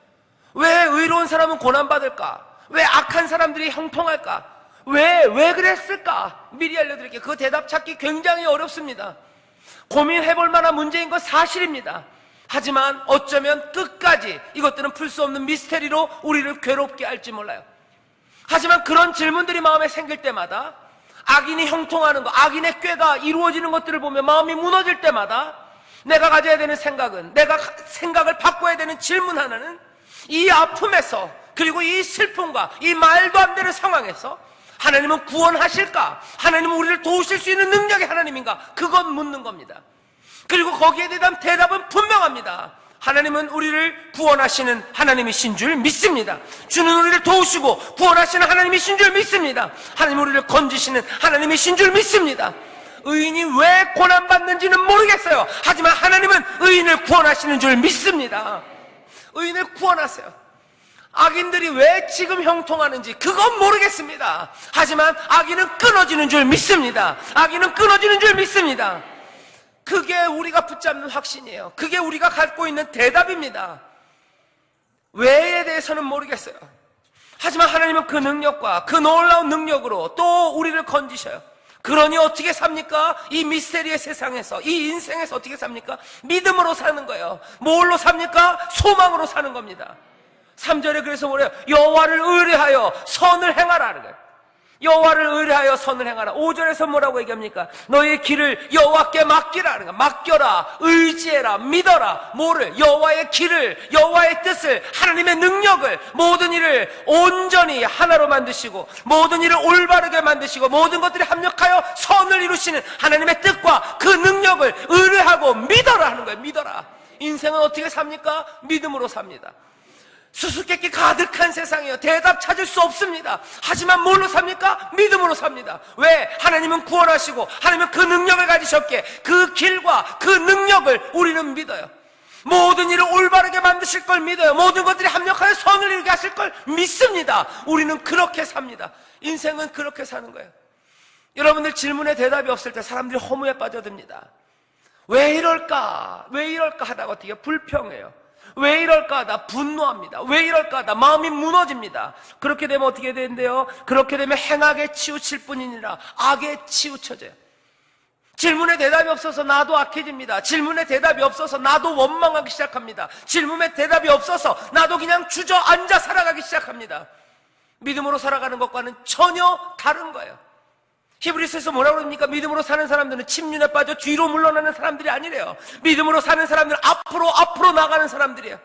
왜 의로운 사람은 고난받을까? 왜 악한 사람들이 형통할까? 왜 그랬을까? 미리 알려드릴게요. 그 대답 찾기 굉장히 어렵습니다. 고민해볼 만한 문제인 건 사실입니다. 하지만 어쩌면 끝까지 이것들은 풀 수 없는 미스테리로 우리를 괴롭게 할지 몰라요. 하지만 그런 질문들이 마음에 생길 때마다, 악인이 형통하는 것, 악인의 꾀가 이루어지는 것들을 보면 마음이 무너질 때마다 내가 가져야 되는 생각은, 내가 생각을 바꿔야 되는 질문 하나는, 이 아픔에서, 그리고 이 슬픔과 이 말도 안 되는 상황에서 하나님은 구원하실까? 하나님은 우리를 도우실 수 있는 능력의 하나님인가? 그것 묻는 겁니다. 그리고 거기에 대한 대답은 분명합니다. 하나님은 우리를 구원하시는 하나님이신 줄 믿습니다. 주는 우리를 도우시고 구원하시는 하나님이신 줄 믿습니다. 하나님은 우리를 건지시는 하나님이신 줄 믿습니다. 의인이 왜 고난받는지는 모르겠어요. 하지만 하나님은 의인을 구원하시는 줄 믿습니다. 의인을 구원하세요. 악인들이 왜 지금 형통하는지 그건 모르겠습니다. 하지만 악인은 끊어지는 줄 믿습니다. 악인은 끊어지는 줄 믿습니다. 그게 우리가 붙잡는 확신이에요. 그게 우리가 갖고 있는 대답입니다. 왜에 대해서는 모르겠어요. 하지만 하나님은 그 능력과 그 놀라운 능력으로 또 우리를 건지셔요. 그러니 어떻게 삽니까? 이 미스테리의 세상에서, 이 인생에서 어떻게 삽니까? 믿음으로 사는 거예요. 뭘로 삽니까? 소망으로 사는 겁니다. 3절에 그래서 뭐래요? 여호와를 의뢰하여 선을 행하라. 여호와를 의뢰하여 선을 행하라. 5절에서 뭐라고 얘기합니까? 너의 길을 여호와께 맡기라. 맡겨라, 의지해라, 믿어라. 뭐를? 여호와의 길을, 여호와의 뜻을, 하나님의 능력을, 모든 일을 온전히 하나로 만드시고 모든 일을 올바르게 만드시고 모든 것들이 합력하여 선을 이루시는 하나님의 뜻과 그 능력을 의뢰하고 믿어라 하는 거예요. 믿어라. 인생은 어떻게 삽니까? 믿음으로 삽니다. 수수께끼 가득한 세상이에요. 대답 찾을 수 없습니다. 하지만 뭘로 삽니까? 믿음으로 삽니다. 왜? 하나님은 구원하시고 하나님은 그 능력을 가지셨기에 그 길과 그 능력을 우리는 믿어요. 모든 일을 올바르게 만드실 걸 믿어요. 모든 것들이 합력하여 선을 이루게 하실 걸 믿습니다. 우리는 그렇게 삽니다. 인생은 그렇게 사는 거예요. 여러분들 질문에 대답이 없을 때 사람들이 허무에 빠져듭니다. 왜 이럴까? 왜 이럴까 하다가 어떻게 불평해요. 왜 이럴까 하다 분노합니다. 왜 이럴까 하다 마음이 무너집니다. 그렇게 되면 어떻게 되는데요? 그렇게 되면 행악에 치우칠 뿐이니라 악에 치우쳐져요. 질문에 대답이 없어서 나도 악해집니다. 질문에 대답이 없어서 나도 원망하기 시작합니다. 질문에 대답이 없어서 나도 그냥 주저앉아 살아가기 시작합니다. 믿음으로 살아가는 것과는 전혀 다른 거예요. 히브리서에서 뭐라고 그럽니까? 믿음으로 사는 사람들은 침륜에 빠져 뒤로 물러나는 사람들이 아니래요. 믿음으로 사는 사람들은 앞으로 나가는 사람들이에요.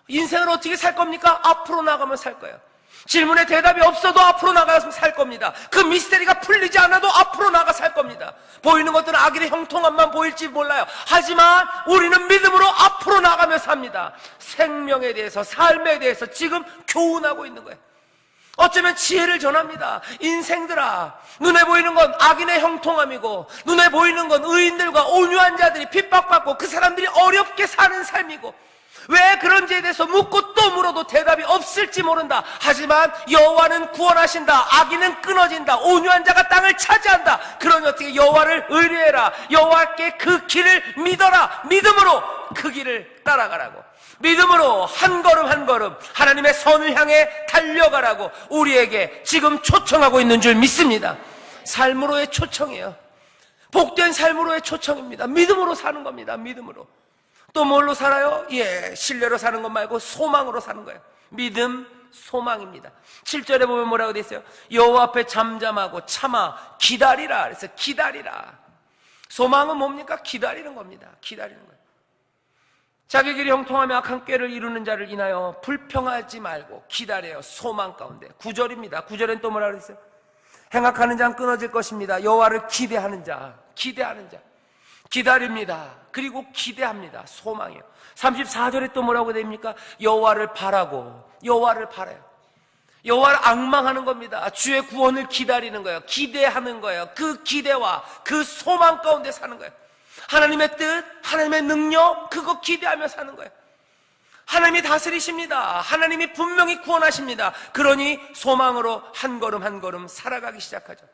인생을 어떻게 살 겁니까? 앞으로 나가면 살 거예요. 질문에 대답이 없어도 앞으로 나가서 살 겁니다. 그 미스테리가 풀리지 않아도 앞으로 나가 살 겁니다. 보이는 것들은 악의 형통함만 보일지 몰라요. 하지만 우리는 믿음으로 앞으로 나가며 삽니다. 생명에 대해서, 삶에 대해서 지금 교훈하고 있는 거예요. 어쩌면 지혜를 전합니다. 인생들아, 눈에 보이는 건 악인의 형통함이고 눈에 보이는 건 의인들과 온유한 자들이 핍박받고 그 사람들이 어렵게 사는 삶이고, 왜 그런지에 대해서 묻고 또 물어도 대답이 없을지 모른다. 하지만 여호와는 구원하신다. 악인은 끊어진다. 온유한 자가 땅을 차지한다. 그러니 어떻게 여호와를 의뢰해라. 여호와께 그 길을 믿어라. 믿음으로 그 길을 따라가라고, 믿음으로 한 걸음 한 걸음 하나님의 선을 향해 달려가라고 우리에게 지금 초청하고 있는 줄 믿습니다. 삶으로의 초청이에요. 복된 삶으로의 초청입니다. 믿음으로 사는 겁니다. 믿음으로. 또 뭘로 살아요? 신뢰로 사는 것 말고 소망으로 사는 거예요. 믿음, 소망입니다. 7절에 보면 뭐라고 되어 있어요? 여호와 앞에 잠잠하고 참아 기다리라. 그래서 기다리라. 소망은 뭡니까? 기다리는 겁니다. 기다리는 거예요. 자기 길이 형통하며 악한 꾀를 이루는 자를 인하여 불평하지 말고 기다려요. 소망 가운데. 9절입니다. 9절엔 또 뭐라고 그랬어요? 행악하는 자는 끊어질 것입니다. 여호와를 기대하는 자, 기대하는 자. 기다립니다. 그리고 기대합니다. 소망이요. 34절에 또 뭐라고 됩니까? 여호와를 바라고, 여호와를 바라요. 여호와를 앙망하는 겁니다. 주의 구원을 기다리는 거예요. 기대하는 거예요. 그 기대와 그 소망 가운데 사는 거예요. 하나님의 뜻, 하나님의 능력, 그거 기대하며 사는 거예요. 하나님이 다스리십니다. 하나님이 분명히 구원하십니다. 그러니 소망으로 한 걸음 한 걸음 살아가기 시작하죠.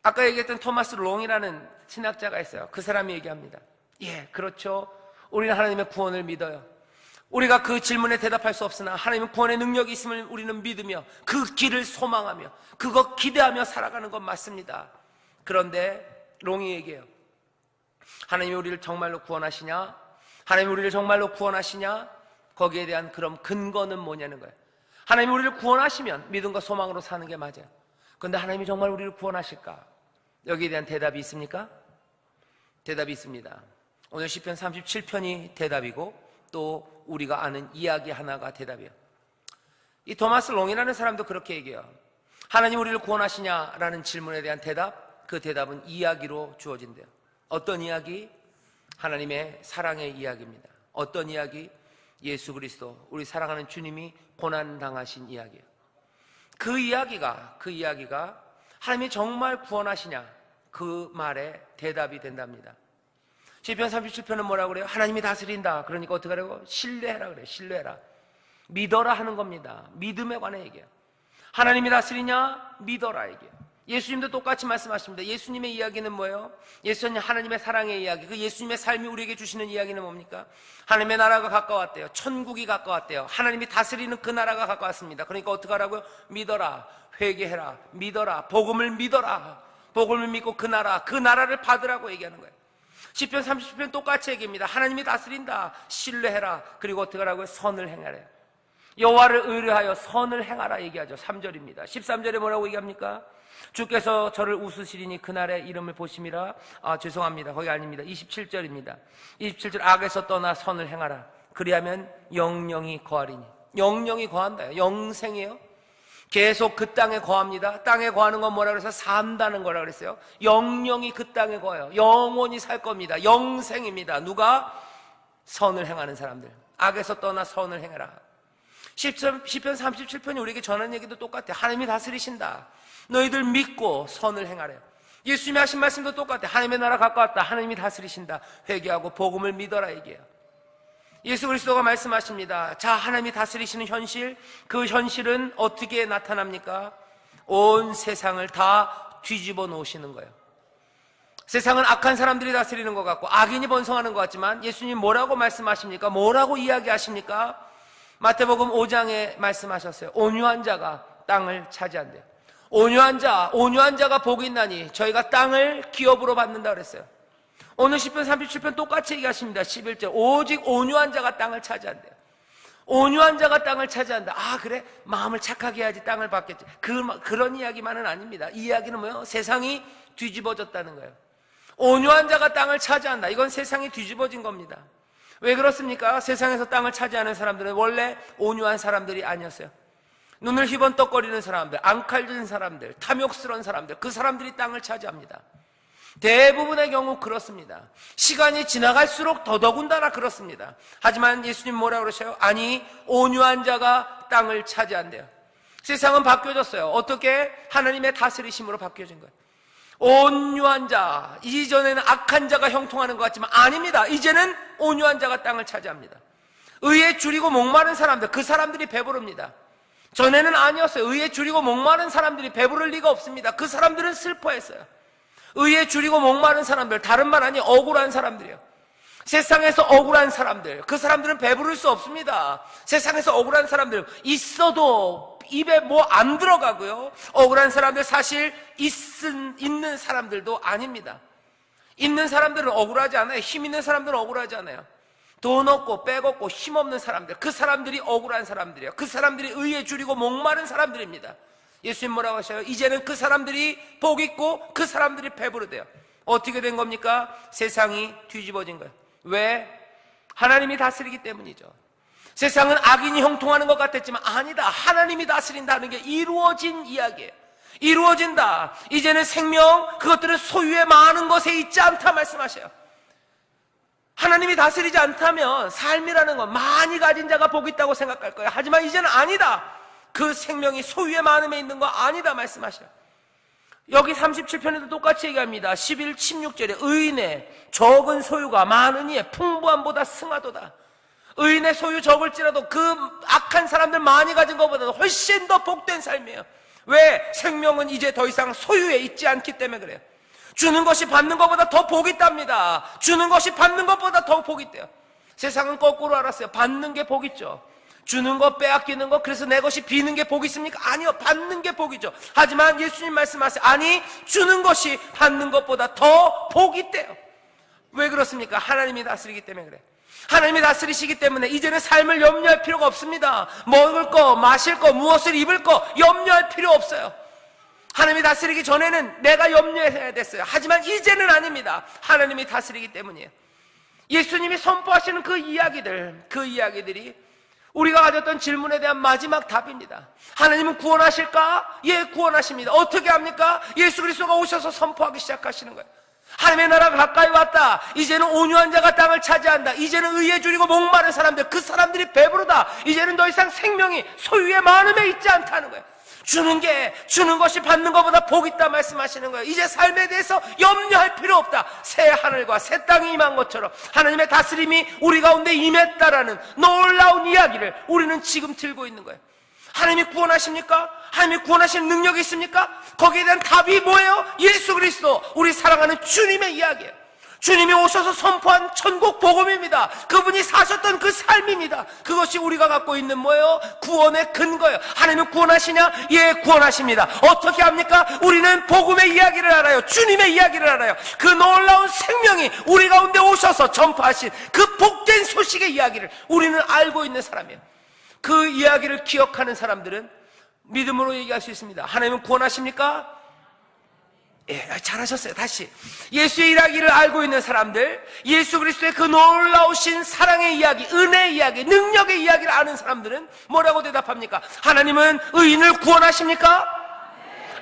아까 얘기했던 토마스 롱이라는 신학자가 있어요. 그 사람이 얘기합니다. 그렇죠. 우리는 하나님의 구원을 믿어요. 우리가 그 질문에 대답할 수 없으나 하나님의 구원의 능력이 있음을 우리는 믿으며 그 길을 소망하며 그거 기대하며 살아가는 건 맞습니다. 그런데 롱이 얘기해요. 하나님이 우리를 정말로 구원하시냐? 하나님이 우리를 정말로 구원하시냐? 거기에 대한 그럼 근거는 뭐냐는 거예요. 하나님이 우리를 구원하시면 믿음과 소망으로 사는 게 맞아요. 그런데 하나님이 정말 우리를 구원하실까? 여기에 대한 대답이 있습니까? 대답이 있습니다. 오늘 시편 37편이 대답이고 또 우리가 아는 이야기 하나가 대답이에요. 이 토마스 롱이라는 사람도 그렇게 얘기해요. 하나님 우리를 구원하시냐라는 질문에 대한 대답, 그 대답은 이야기로 주어진대요. 어떤 이야기? 하나님의 사랑의 이야기입니다. 어떤 이야기? 예수 그리스도, 우리 사랑하는 주님이 고난당하신 이야기예요. 그 이야기가 하나님이 정말 구원하시냐? 그 말에 대답이 된답니다. 시편 37편은 뭐라고 그래요? 하나님이 다스린다. 그러니까 어떻게 하라고? 신뢰해라 그래요. 신뢰해라. 믿어라 하는 겁니다. 믿음에 관해 얘기해요. 하나님이 다스리냐? 믿어라 얘기해요. 예수님도 똑같이 말씀하십니다. 예수님의 이야기는 뭐예요? 예수님 하나님의 사랑의 이야기. 그 예수님의 삶이 우리에게 주시는 이야기는 뭡니까? 하나님의 나라가 가까웠대요. 천국이 가까웠대요. 하나님이 다스리는 그 나라가 가까웠습니다. 그러니까 어떻게 하라고요? 믿어라. 회개해라. 믿어라. 복음을 믿어라. 복음을 믿고 그 나라를 받으라고 얘기하는 거예요. 시편 30편 똑같이 얘기합니다. 하나님이 다스린다. 신뢰해라. 그리고 어떻게 하라고요? 선을 행하라. 여호와를 의뢰하여 선을 행하라 얘기하죠. 3절입니다. 13절에 뭐라고 얘기합니까? 주께서 저를 웃으시리니 그날의 이름을 보심이라. 죄송합니다. 거기 아닙니다. 27절입니다. 27절 악에서 떠나 선을 행하라. 그리하면 영영이 거하리니. 영영이 거한다요. 영생이에요. 계속 그 땅에 거합니다. 땅에 거하는 건 뭐라 그래서 산다는 거라 그랬어요. 영영이 그 땅에 거해요. 영원히 살 겁니다. 영생입니다. 누가? 선을 행하는 사람들. 악에서 떠나 선을 행해라. 시편 37편이 우리에게 전하는 얘기도 똑같아요. 하나님이 다스리신다. 너희들 믿고 선을 행하래. 예수님이 하신 말씀도 똑같아요. 하나님의 나라 가까웠다. 하나님이 다스리신다. 회개하고 복음을 믿어라 얘기해요. 예수 그리스도가 말씀하십니다. 자, 하나님이 다스리시는 현실, 그 현실은 어떻게 나타납니까? 온 세상을 다 뒤집어 놓으시는 거예요. 세상은 악한 사람들이 다스리는 것 같고 악인이 번성하는 것 같지만 예수님 뭐라고 말씀하십니까? 뭐라고 이야기하십니까? 마태복음 5장에 말씀하셨어요. 온유한 자가 땅을 차지한대요. 온유한 자가 복이 있나니 저희가 땅을 기업으로 받는다 그랬어요. 오늘 시편 37편 똑같이 얘기하십니다. 11절 오직 온유한 자가 땅을 차지한대요. 온유한 자가 땅을 차지한다. 아 그래? 마음을 착하게 해야지 땅을 받겠지. 그런 이야기만은 아닙니다. 이 이야기는 뭐예요? 세상이 뒤집어졌다는 거예요. 온유한 자가 땅을 차지한다. 이건 세상이 뒤집어진 겁니다. 왜 그렇습니까? 세상에서 땅을 차지하는 사람들은 원래 온유한 사람들이 아니었어요. 눈을 희번떡거리는 사람들, 앙칼진 사람들, 탐욕스러운 사람들, 그 사람들이 땅을 차지합니다. 대부분의 경우 그렇습니다. 시간이 지나갈수록 더더군다나 그렇습니다. 하지만 예수님 뭐라고 그러셔요? 아니 온유한 자가 땅을 차지한대요. 세상은 바뀌어졌어요. 어떻게? 하나님의 다스리심으로 바뀌어진 거예요. 온유한 자, 이전에는 악한 자가 형통하는 것 같지만 아닙니다. 이제는 온유한 자가 땅을 차지합니다. 의에 줄이고 목마른 사람들, 그 사람들이 배부릅니다. 전에는 아니었어요. 의에 줄이고 목마른 사람들이 배부를 리가 없습니다. 그 사람들은 슬퍼했어요. 의에 줄이고 목마른 사람들, 다른 말 아니 억울한 사람들이에요. 세상에서 억울한 사람들, 그 사람들은 배부를 수 없습니다. 세상에서 억울한 사람들 있어도 입에 뭐 안 들어가고요. 억울한 사람들 사실 있는 사람들도 아닙니다. 있는 사람들은 억울하지 않아요. 힘 있는 사람들은 억울하지 않아요. 돈 없고 빽 없고 힘 없는 사람들, 그 사람들이 억울한 사람들이에요. 그 사람들이 의에 줄이고 목마른 사람들입니다. 예수님 뭐라고 하셔요? 이제는 그 사람들이 복 있고 그 사람들이 배부르대요. 어떻게 된 겁니까? 세상이 뒤집어진 거예요. 왜? 하나님이 다스리기 때문이죠. 세상은 악인이 형통하는 것 같았지만 아니다. 하나님이 다스린다는 게 이루어진 이야기예요. 이루어진다. 이제는 생명, 그것들은 소유의 많은 것에 있지 않다 말씀하셔요. 하나님이 다스리지 않다면 삶이라는 건 많이 가진 자가 복 있다고 생각할 거예요. 하지만 이제는 아니다. 그 생명이 소유의 많음에 있는 거 아니다 말씀하셔요. 여기 37편에도 똑같이 얘기합니다. 11, 16절에 의인의 적은 소유가 많은 이의 풍부함보다 승하도다. 의인의 소유 적을지라도 그 악한 사람들 많이 가진 것보다 훨씬 더 복된 삶이에요. 왜? 생명은 이제 더 이상 소유에 있지 않기 때문에 그래요. 주는 것이 받는 것보다 더 복이 있답니다. 주는 것이 받는 것보다 더 복이 있대요. 세상은 거꾸로 알았어요. 받는 게 복 있죠. 주는 것, 빼앗기는 것, 그래서 내 것이 비는 게 복이 있습니까? 아니요, 받는 게 복이죠. 하지만 예수님 말씀하세요. 아니, 주는 것이 받는 것보다 더 복이 있대요. 왜 그렇습니까? 하나님이 다스리기 때문에 그래요. 하나님이 다스리시기 때문에 이제는 삶을 염려할 필요가 없습니다. 먹을 거, 마실 거, 무엇을 입을 거 염려할 필요 없어요. 하나님이 다스리기 전에는 내가 염려해야 됐어요. 하지만 이제는 아닙니다. 하나님이 다스리기 때문이에요. 예수님이 선포하시는 그 이야기들이 우리가 가졌던 질문에 대한 마지막 답입니다. 하나님은 구원하실까? 예, 구원하십니다. 어떻게 합니까? 예수 그리스도가 오셔서 선포하기 시작하시는 거예요. 하나님의 나라가 가까이 왔다. 이제는 온유한 자가 땅을 차지한다. 이제는 의에 줄이고 목마른 사람들, 그 사람들이 배부르다. 이제는 더 이상 생명이 소유의 많음에 있지 않다는 거예요. 주는 것이 받는 것보다 복 있다 말씀하시는 거예요. 이제 삶에 대해서 염려할 필요 없다. 새 하늘과 새 땅이 임한 것처럼 하나님의 다스림이 우리 가운데 임했다라는 놀라운 이야기를 우리는 지금 들고 있는 거예요. 하나님이 구원하십니까? 하나님이 구원하시는 능력이 있습니까? 거기에 대한 답이 뭐예요? 예수 그리스도, 우리 사랑하는 주님의 이야기예요. 주님이 오셔서 선포한 천국 복음입니다. 그분이 사셨던 그 삶입니다. 그것이 우리가 갖고 있는 뭐예요? 구원의 근거예요. 하나님은 구원하시냐? 예, 구원하십니다. 어떻게 합니까? 우리는 복음의 이야기를 알아요. 주님의 이야기를 알아요. 그 놀라운 생명이 우리 가운데 오셔서 전파하신 그 복된 소식의 이야기를 우리는 알고 있는 사람이에요. 그 이야기를 기억하는 사람들은 믿음으로 얘기할 수 있습니다. 하나님은 구원하십니까? 예, 잘하셨어요. 다시. 예수의 이야기를 알고 있는 사람들, 예수 그리스도의 그 놀라우신 사랑의 이야기, 은혜의 이야기, 능력의 이야기를 아는 사람들은 뭐라고 대답합니까? 하나님은 의인을 구원하십니까?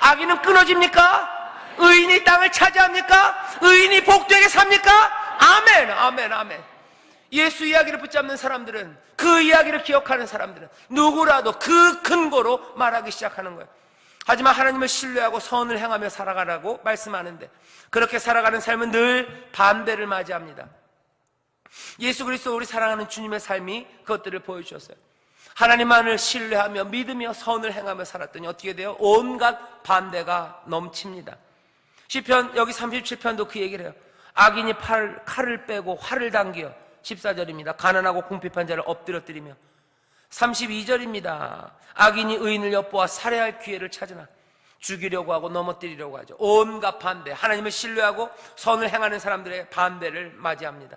악인은 끊어집니까? 의인이 땅을 차지합니까? 의인이 복되게 삽니까? 아멘, 아멘, 아멘. 예수 이야기를 붙잡는 사람들은, 그 이야기를 기억하는 사람들은 누구라도 그 근거로 말하기 시작하는 거예요. 하지만 하나님을 신뢰하고 선을 행하며 살아가라고 말씀하는데, 그렇게 살아가는 삶은 늘 반대를 맞이합니다. 예수 그리스도, 우리 사랑하는 주님의 삶이 그것들을 보여주셨어요. 하나님만을 신뢰하며 믿으며 선을 행하며 살았더니 어떻게 돼요? 온갖 반대가 넘칩니다. 시편 여기 37편도 그 얘기를 해요. 악인이 칼을 빼고 활을 당겨 14절입니다. 가난하고 궁핍한 자를 엎드려뜨리며 32절입니다. 악인이 의인을 엿보아 살해할 기회를 찾으나 죽이려고 하고 넘어뜨리려고 하죠. 온갖 반대, 하나님을 신뢰하고 선을 행하는 사람들의 반대를 맞이합니다.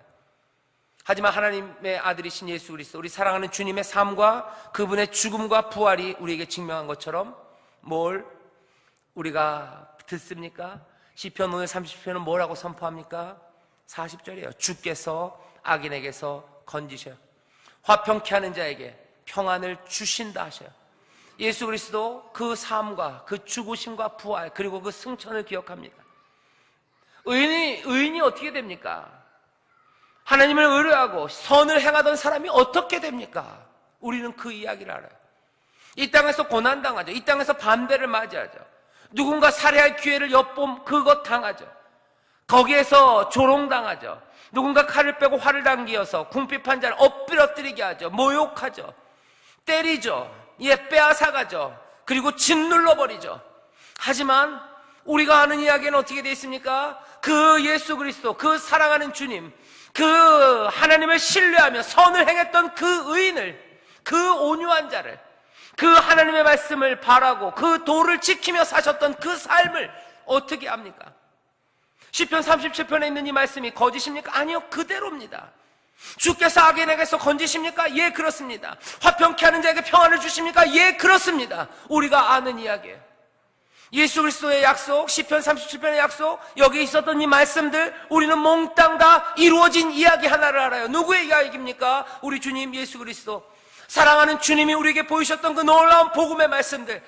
하지만 하나님의 아들이신 예수 그리스도, 우리 사랑하는 주님의 삶과 그분의 죽음과 부활이 우리에게 증명한 것처럼 뭘 우리가 듣습니까? 시편 오늘 30편은 뭐라고 선포합니까? 40절이에요. 주께서 악인에게서 건지셔요. 화평케 하는 자에게 평안을 주신다 하셔요. 예수 그리스도 그 삶과 그 죽으심과 부활 그리고 그 승천을 기억합니다. 의인이 어떻게 됩니까? 하나님을 의뢰하고 선을 행하던 사람이 어떻게 됩니까? 우리는 그 이야기를 알아요. 이 땅에서 고난당하죠. 이 땅에서 반대를 맞이하죠. 누군가 살해할 기회를 엿봄 그것 당하죠. 거기에서 조롱당하죠. 누군가 칼을 빼고 활을 당기어서 궁핍한 자를 엎드려뜨리게 하죠. 모욕하죠. 때리죠. 빼앗아가죠. 그리고 짓눌러버리죠. 하지만 우리가 아는 이야기는 어떻게 되어 있습니까? 그 예수 그리스도, 그 사랑하는 주님, 그 하나님을 신뢰하며 선을 행했던 그 의인을, 그 온유한 자를, 그 하나님의 말씀을 바라고 그 도를 지키며 사셨던 그 삶을 어떻게 합니까? 시편 37편에 있는 이 말씀이 거짓입니까? 아니요, 그대로입니다. 주께서 악인에게서 건지십니까? 예, 그렇습니다. 화평케 하는 자에게 평안을 주십니까? 예, 그렇습니다. 우리가 아는 이야기예요. 예수 그리스도의 약속, 시편 37편의 약속, 여기 있었던 이 말씀들, 우리는 몽땅 다 이루어진 이야기 하나를 알아요. 누구의 이야기입니까? 우리 주님 예수 그리스도, 사랑하는 주님이 우리에게 보이셨던 그 놀라운 복음의 말씀들,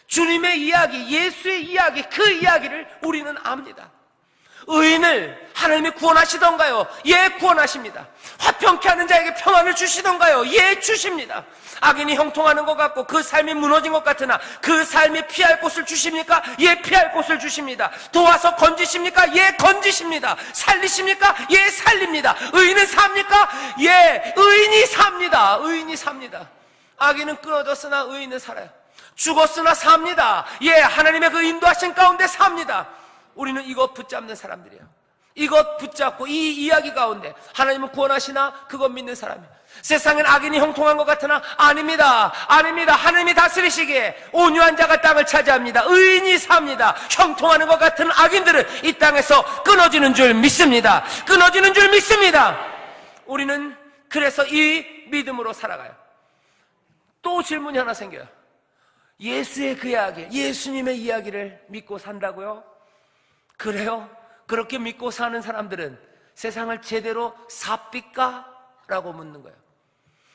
주님의 이야기, 예수의 이야기, 그 이야기를 우리는 압니다. 의인을 하나님이 구원하시던가요? 예, 구원하십니다. 화평케 하는 자에게 평안을 주시던가요? 예, 주십니다. 악인이 형통하는 것 같고 그 삶이 무너진 것 같으나 그 삶에 피할 곳을 주십니까? 예, 피할 곳을 주십니다. 도와서 건지십니까? 예, 건지십니다. 살리십니까? 예, 살립니다. 의인은 삽니까? 예, 의인이 삽니다. 의인이 삽니다. 악인은 끊어졌으나 의인은 살아요. 죽었으나 삽니다. 예, 하나님의 그 인도하신 가운데 삽니다. 우리는 이것 붙잡는 사람들이에요. 이것 붙잡고 이 이야기 가운데 하나님은 구원하시나 그것 믿는 사람이에요. 세상엔 악인이 형통한 것 같으나 아닙니다. 아닙니다. 하나님이 다스리시기에 온유한 자가 땅을 차지합니다. 의인이 삽니다. 형통하는 것 같은 악인들은 이 땅에서 끊어지는 줄 믿습니다. 끊어지는 줄 믿습니다. 우리는 그래서 이 믿음으로 살아가요. 또 질문이 하나 생겨요. 예수의 그 이야기, 예수님의 이야기를 믿고 산다고요? 그래요? 그렇게 믿고 사는 사람들은 세상을 제대로 삽니까? 라고 묻는 거예요.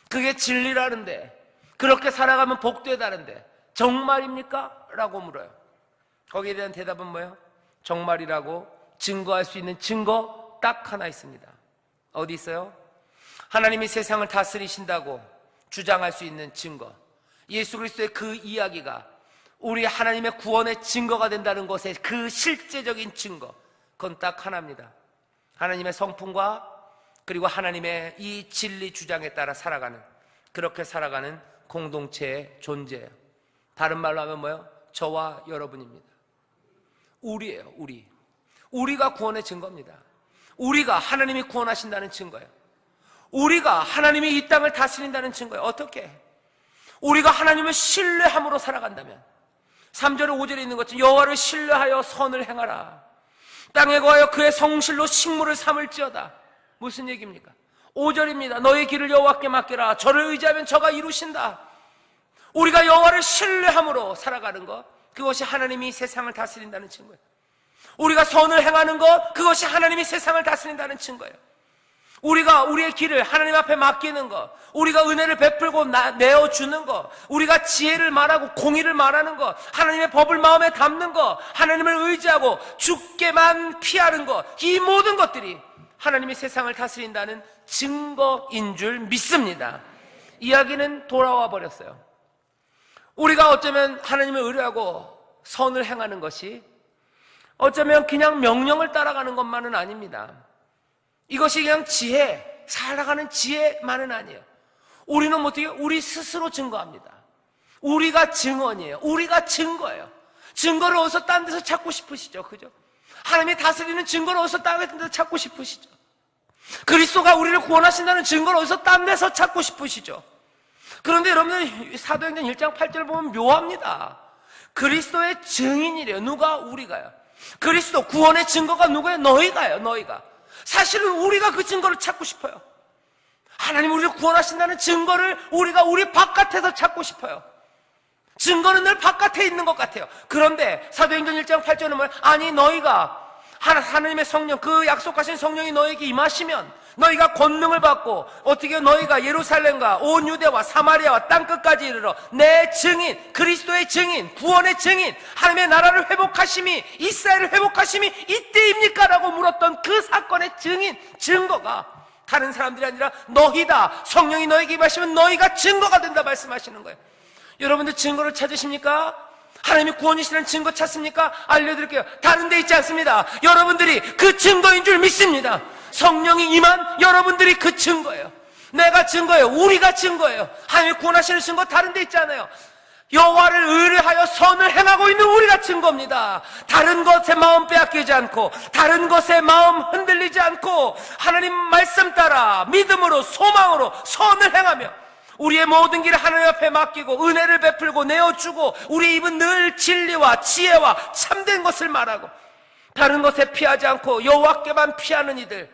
그게 진리라는데, 그렇게 살아가면 복되다는데 정말입니까? 라고 물어요. 거기에 대한 대답은 뭐예요? 정말이라고 증거할 수 있는 증거 딱 하나 있습니다. 어디 있어요? 하나님이 세상을 다스리신다고 주장할 수 있는 증거, 예수 그리스도의 그 이야기가 우리 하나님의 구원의 증거가 된다는 것의 그 실제적인 증거, 그건 딱 하나입니다. 하나님의 성품과 그리고 하나님의 이 진리 주장에 따라 살아가는, 그렇게 살아가는 공동체의 존재예요. 다른 말로 하면 뭐예요? 저와 여러분입니다. 우리예요. 우리가 구원의 증거입니다. 우리가 하나님이 구원하신다는 증거예요. 우리가 하나님이 이 땅을 다스린다는 증거예요. 어떻게? 우리가 하나님을 신뢰함으로 살아간다면, 3절에 5절에 있는 것처럼 여호와를 신뢰하여 선을 행하라. 땅에 거하여 그의 성실로 식물을 삼을지어다. 무슨 얘기입니까? 5절입니다. 너의 길을 여호와께 맡겨라. 저를 의지하면 저가 이루신다. 우리가 여호와를 신뢰함으로 살아가는 것, 그것이 하나님이 세상을 다스린다는 증거예요. 우리가 선을 행하는 것, 그것이 하나님이 세상을 다스린다는 증거예요. 우리가 우리의 길을 하나님 앞에 맡기는 것, 우리가 은혜를 베풀고 내어주는 것, 우리가 지혜를 말하고 공의를 말하는 것, 하나님의 법을 마음에 담는 것, 하나님을 의지하고 죽게만 피하는 것, 이 모든 것들이 하나님이 세상을 다스린다는 증거인 줄 믿습니다. 이야기는 돌아와 버렸어요. 우리가 어쩌면 하나님을 의뢰하고 선을 행하는 것이 어쩌면 그냥 명령을 따라가는 것만은 아닙니다. 이것이 그냥 지혜, 살아가는 지혜만은 아니에요. 우리는 어떻게 우리 스스로 증거합니다. 우리가 증언이에요. 우리가 증거예요. 증거를 어디서 딴 데서 찾고 싶으시죠? 그죠? 하나님이 다스리는 증거를 어디서 딴 데서 찾고 싶으시죠? 그리스도가 우리를 구원하신다는 증거를 어디서 딴 데서 찾고 싶으시죠? 그런데 여러분들 사도행전 1장 8절을 보면 묘합니다. 그리스도의 증인이래요. 누가? 우리가요. 그리스도 구원의 증거가 누구예요? 너희가요. 너희가. 사실은 우리가 그 증거를 찾고 싶어요. 하나님 우리를 구원하신다는 증거를 우리가 우리 바깥에서 찾고 싶어요. 증거는 늘 바깥에 있는 것 같아요. 그런데 사도행전 1장 8절은 뭐예요? 아니 너희가 하나님의 성령, 그 약속하신 성령이 너에게 임하시면 너희가 권능을 받고 어떻게 너희가 예루살렘과 온 유대와 사마리아와 땅끝까지 이르러 내 증인, 그리스도의 증인, 구원의 증인, 하나님의 나라를 회복하심이, 이스라엘을 회복하심이 이때입니까? 라고 물었던 그 사건의 증인, 증거가 다른 사람들이 아니라 너희다. 성령이 너에게 임하시면 너희가 증거가 된다 말씀하시는 거예요. 여러분들 증거를 찾으십니까? 하나님이 구원이시라는 증거 찾습니까? 알려드릴게요. 다른 데 있지 않습니다. 여러분들이 그 증거인 줄 믿습니다. 성령이 임한 여러분들이 그 증거예요. 내가 증거예요. 우리가 증거예요. 하나님이 구원하시는 증거 다른 데 있지 않아요. 여호와를 의뢰하여 선을 행하고 있는 우리가 증거입니다. 다른 것에 마음 빼앗기지 않고, 다른 것에 마음 흔들리지 않고, 하나님 말씀 따라 믿음으로 소망으로 선을 행하며 우리의 모든 길을 하나님 앞에 맡기고 은혜를 베풀고 내어주고 우리 입은 늘 진리와 지혜와 참된 것을 말하고 다른 것에 피하지 않고 여호와께만 피하는 이들,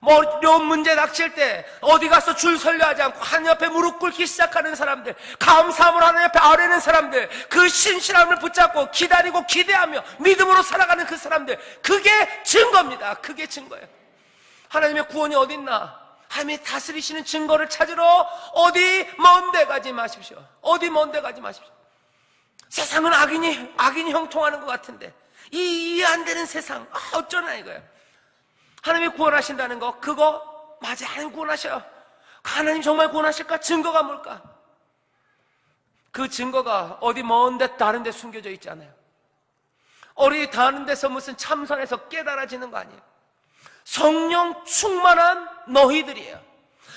어려운 문제 닥칠 때 어디 가서 줄 설려 하지 않고 하나님 앞에 무릎 꿇기 시작하는 사람들, 감사함으로 하나님 앞에 아뢰는 사람들, 그 신실함을 붙잡고 기다리고 기대하며 믿음으로 살아가는 그 사람들, 그게 증거입니다. 그게 증거예요. 하나님의 구원이 어디 있나? 하나님이 다스리시는 증거를 찾으러 어디 먼 데 가지 마십시오. 어디 먼 데 가지 마십시오. 세상은 악인이 형통하는 것 같은데 이해 안 되는 세상, 어쩌나 이거예요. 하나님이 구원하신다는 거, 그거 맞아. 하나님 구원하셔요. 하나님 정말 구원하실까? 증거가 뭘까? 그 증거가 어디 먼 데 다른 데 숨겨져 있지 않아요. 어디 다른 데서 무슨 참선해서 깨달아지는 거 아니에요. 성령 충만한 너희들이에요.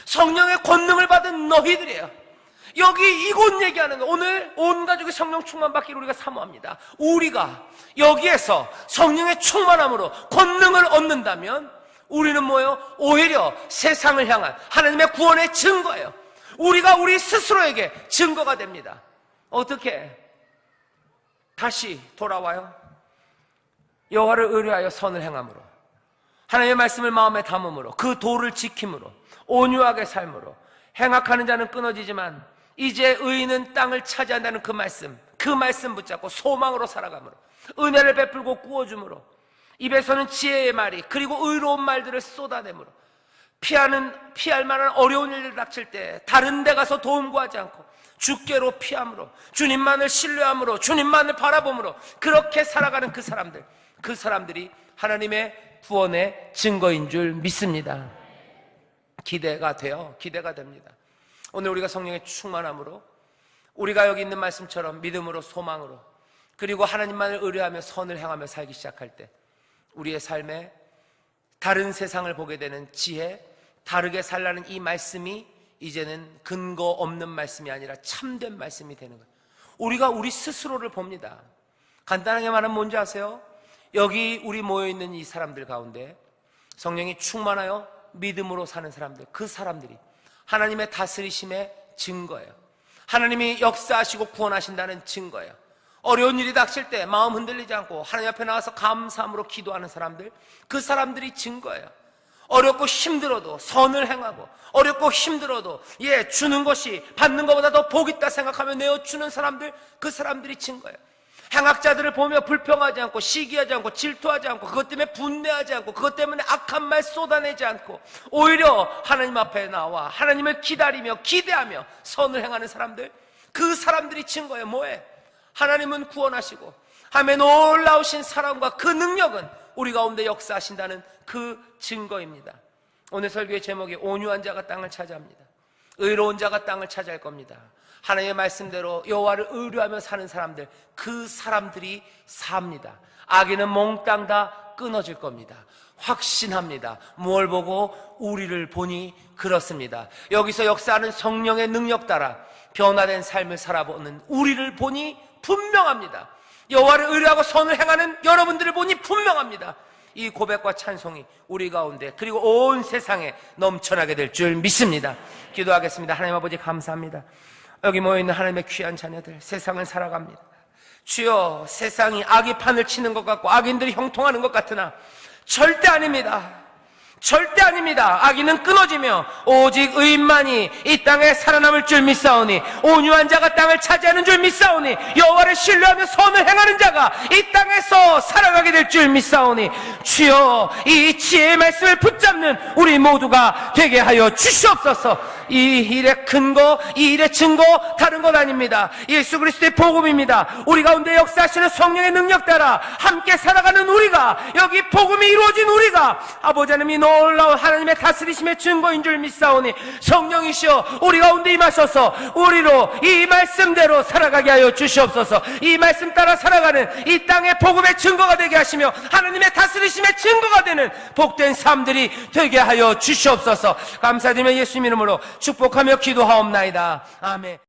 성령의 권능을 받은 너희들이에요. 여기 이곳 얘기하는 거, 오늘 온 가족이 성령 충만 받기를 우리가 사모합니다. 우리가 여기에서 성령의 충만함으로 권능을 얻는다면 우리는 뭐예요? 오히려 세상을 향한 하나님의 구원의 증거예요. 우리가 우리 스스로에게 증거가 됩니다. 어떻게? 다시 돌아와요. 여호와를 의뢰하여 선을 행함으로, 하나님의 말씀을 마음에 담음으로, 그 도를 지킴으로, 온유하게 삶으로, 행악하는 자는 끊어지지만 이제 의인은 땅을 차지한다는 그 말씀 붙잡고 소망으로 살아가므로, 은혜를 베풀고 구워줌으로, 입에서는 지혜의 말이, 그리고 의로운 말들을 쏟아내므로, 피할 만한 어려운 일을 닥칠 때 다른 데 가서 도움 구하지 않고 주께로 피함으로, 주님만을 신뢰함으로, 주님만을 바라봄으로 그렇게 살아가는 그 사람들이 하나님의 구원의 증거인 줄 믿습니다. 기대가 돼요. 기대가 됩니다. 오늘 우리가 성령의 충만함으로, 우리가 여기 있는 말씀처럼 믿음으로 소망으로, 그리고 하나님만을 의뢰하며 선을 행하며 살기 시작할 때 우리의 삶에 다른 세상을 보게 되는 지혜, 다르게 살라는 이 말씀이 이제는 근거 없는 말씀이 아니라 참된 말씀이 되는 거예요. 우리가 우리 스스로를 봅니다. 간단하게 말하면 뭔지 아세요? 여기 우리 모여있는 이 사람들 가운데 성령이 충만하여 믿음으로 사는 사람들, 그 사람들이 하나님의 다스리심의 증거예요. 하나님이 역사하시고 구원하신다는 증거예요. 어려운 일이 닥칠 때 마음 흔들리지 않고 하나님 앞에 나와서 감사함으로 기도하는 사람들, 그 사람들이 증거예요. 어렵고 힘들어도 선을 행하고, 어렵고 힘들어도 주는 것이 받는 것보다 더 복 있다 생각하며 내어주는 사람들, 그 사람들이 증거예요. 행악자들을 보며 불평하지 않고, 시기하지 않고, 질투하지 않고, 그것 때문에 분내하지 않고, 그것 때문에 악한 말 쏟아내지 않고, 오히려 하나님 앞에 나와 하나님을 기다리며 기대하며 선을 행하는 사람들, 그 사람들이 증거예요. 뭐예요? 하나님은 구원하시고 하나님의 놀라우신 사랑과 그 능력은 우리 가운데 역사하신다는 그 증거입니다. 오늘 설교의 제목이 온유한 자가 땅을 차지합니다. 의로운 자가 땅을 차지할 겁니다. 하나님의 말씀대로 여호와를 의뢰하며 사는 사람들, 그 사람들이 삽니다. 악인은 몽땅 다 끊어질 겁니다. 확신합니다. 뭘 보고? 우리를 보니 그렇습니다. 여기서 역사하는 성령의 능력 따라 변화된 삶을 살아보는 우리를 보니 분명합니다. 여호와를 의뢰하고 선을 행하는 여러분들을 보니 분명합니다. 이 고백과 찬송이 우리 가운데 그리고 온 세상에 넘쳐나게 될 줄 믿습니다. 기도하겠습니다. 하나님 아버지 감사합니다. 여기 모여있는 하나님의 귀한 자녀들, 세상을 살아갑니다. 주여, 세상이 악이 판을 치는 것 같고 악인들이 형통하는 것 같으나 절대 아닙니다. 절대 아닙니다. 악인은 끊어지며 오직 의인만이 이 땅에 살아남을 줄 믿사오니, 온유한 자가 땅을 차지하는 줄 믿사오니, 여호와를 신뢰하며 선을 행하는 자가 이 땅에서 살아가게 될 줄 믿사오니, 주여, 이 지혜의 말씀을 붙잡는 우리 모두가 되게 하여 주시옵소서. 이 일의 근거, 이 일의 증거 다른 것 아닙니다. 예수 그리스도의 복음입니다. 우리 가운데 역사하시는 성령의 능력 따라 함께 살아가는 우리가, 여기 복음이 이루어진 우리가 아버지 하나님이 놀라운 하나님의 다스리심의 증거인 줄 믿사오니, 성령이시여 우리 가운데 임하셔서 우리로 이 말씀대로 살아가게 하여 주시옵소서. 이 말씀 따라 살아가는 이 땅의 복음의 증거가 되게 하시며 하나님의 다스리심의 증거가 되는 복된 삶들이 되게 하여 주시옵소서. 감사드리며 예수님 이름으로 축복하며 기도하옵나이다. 아멘.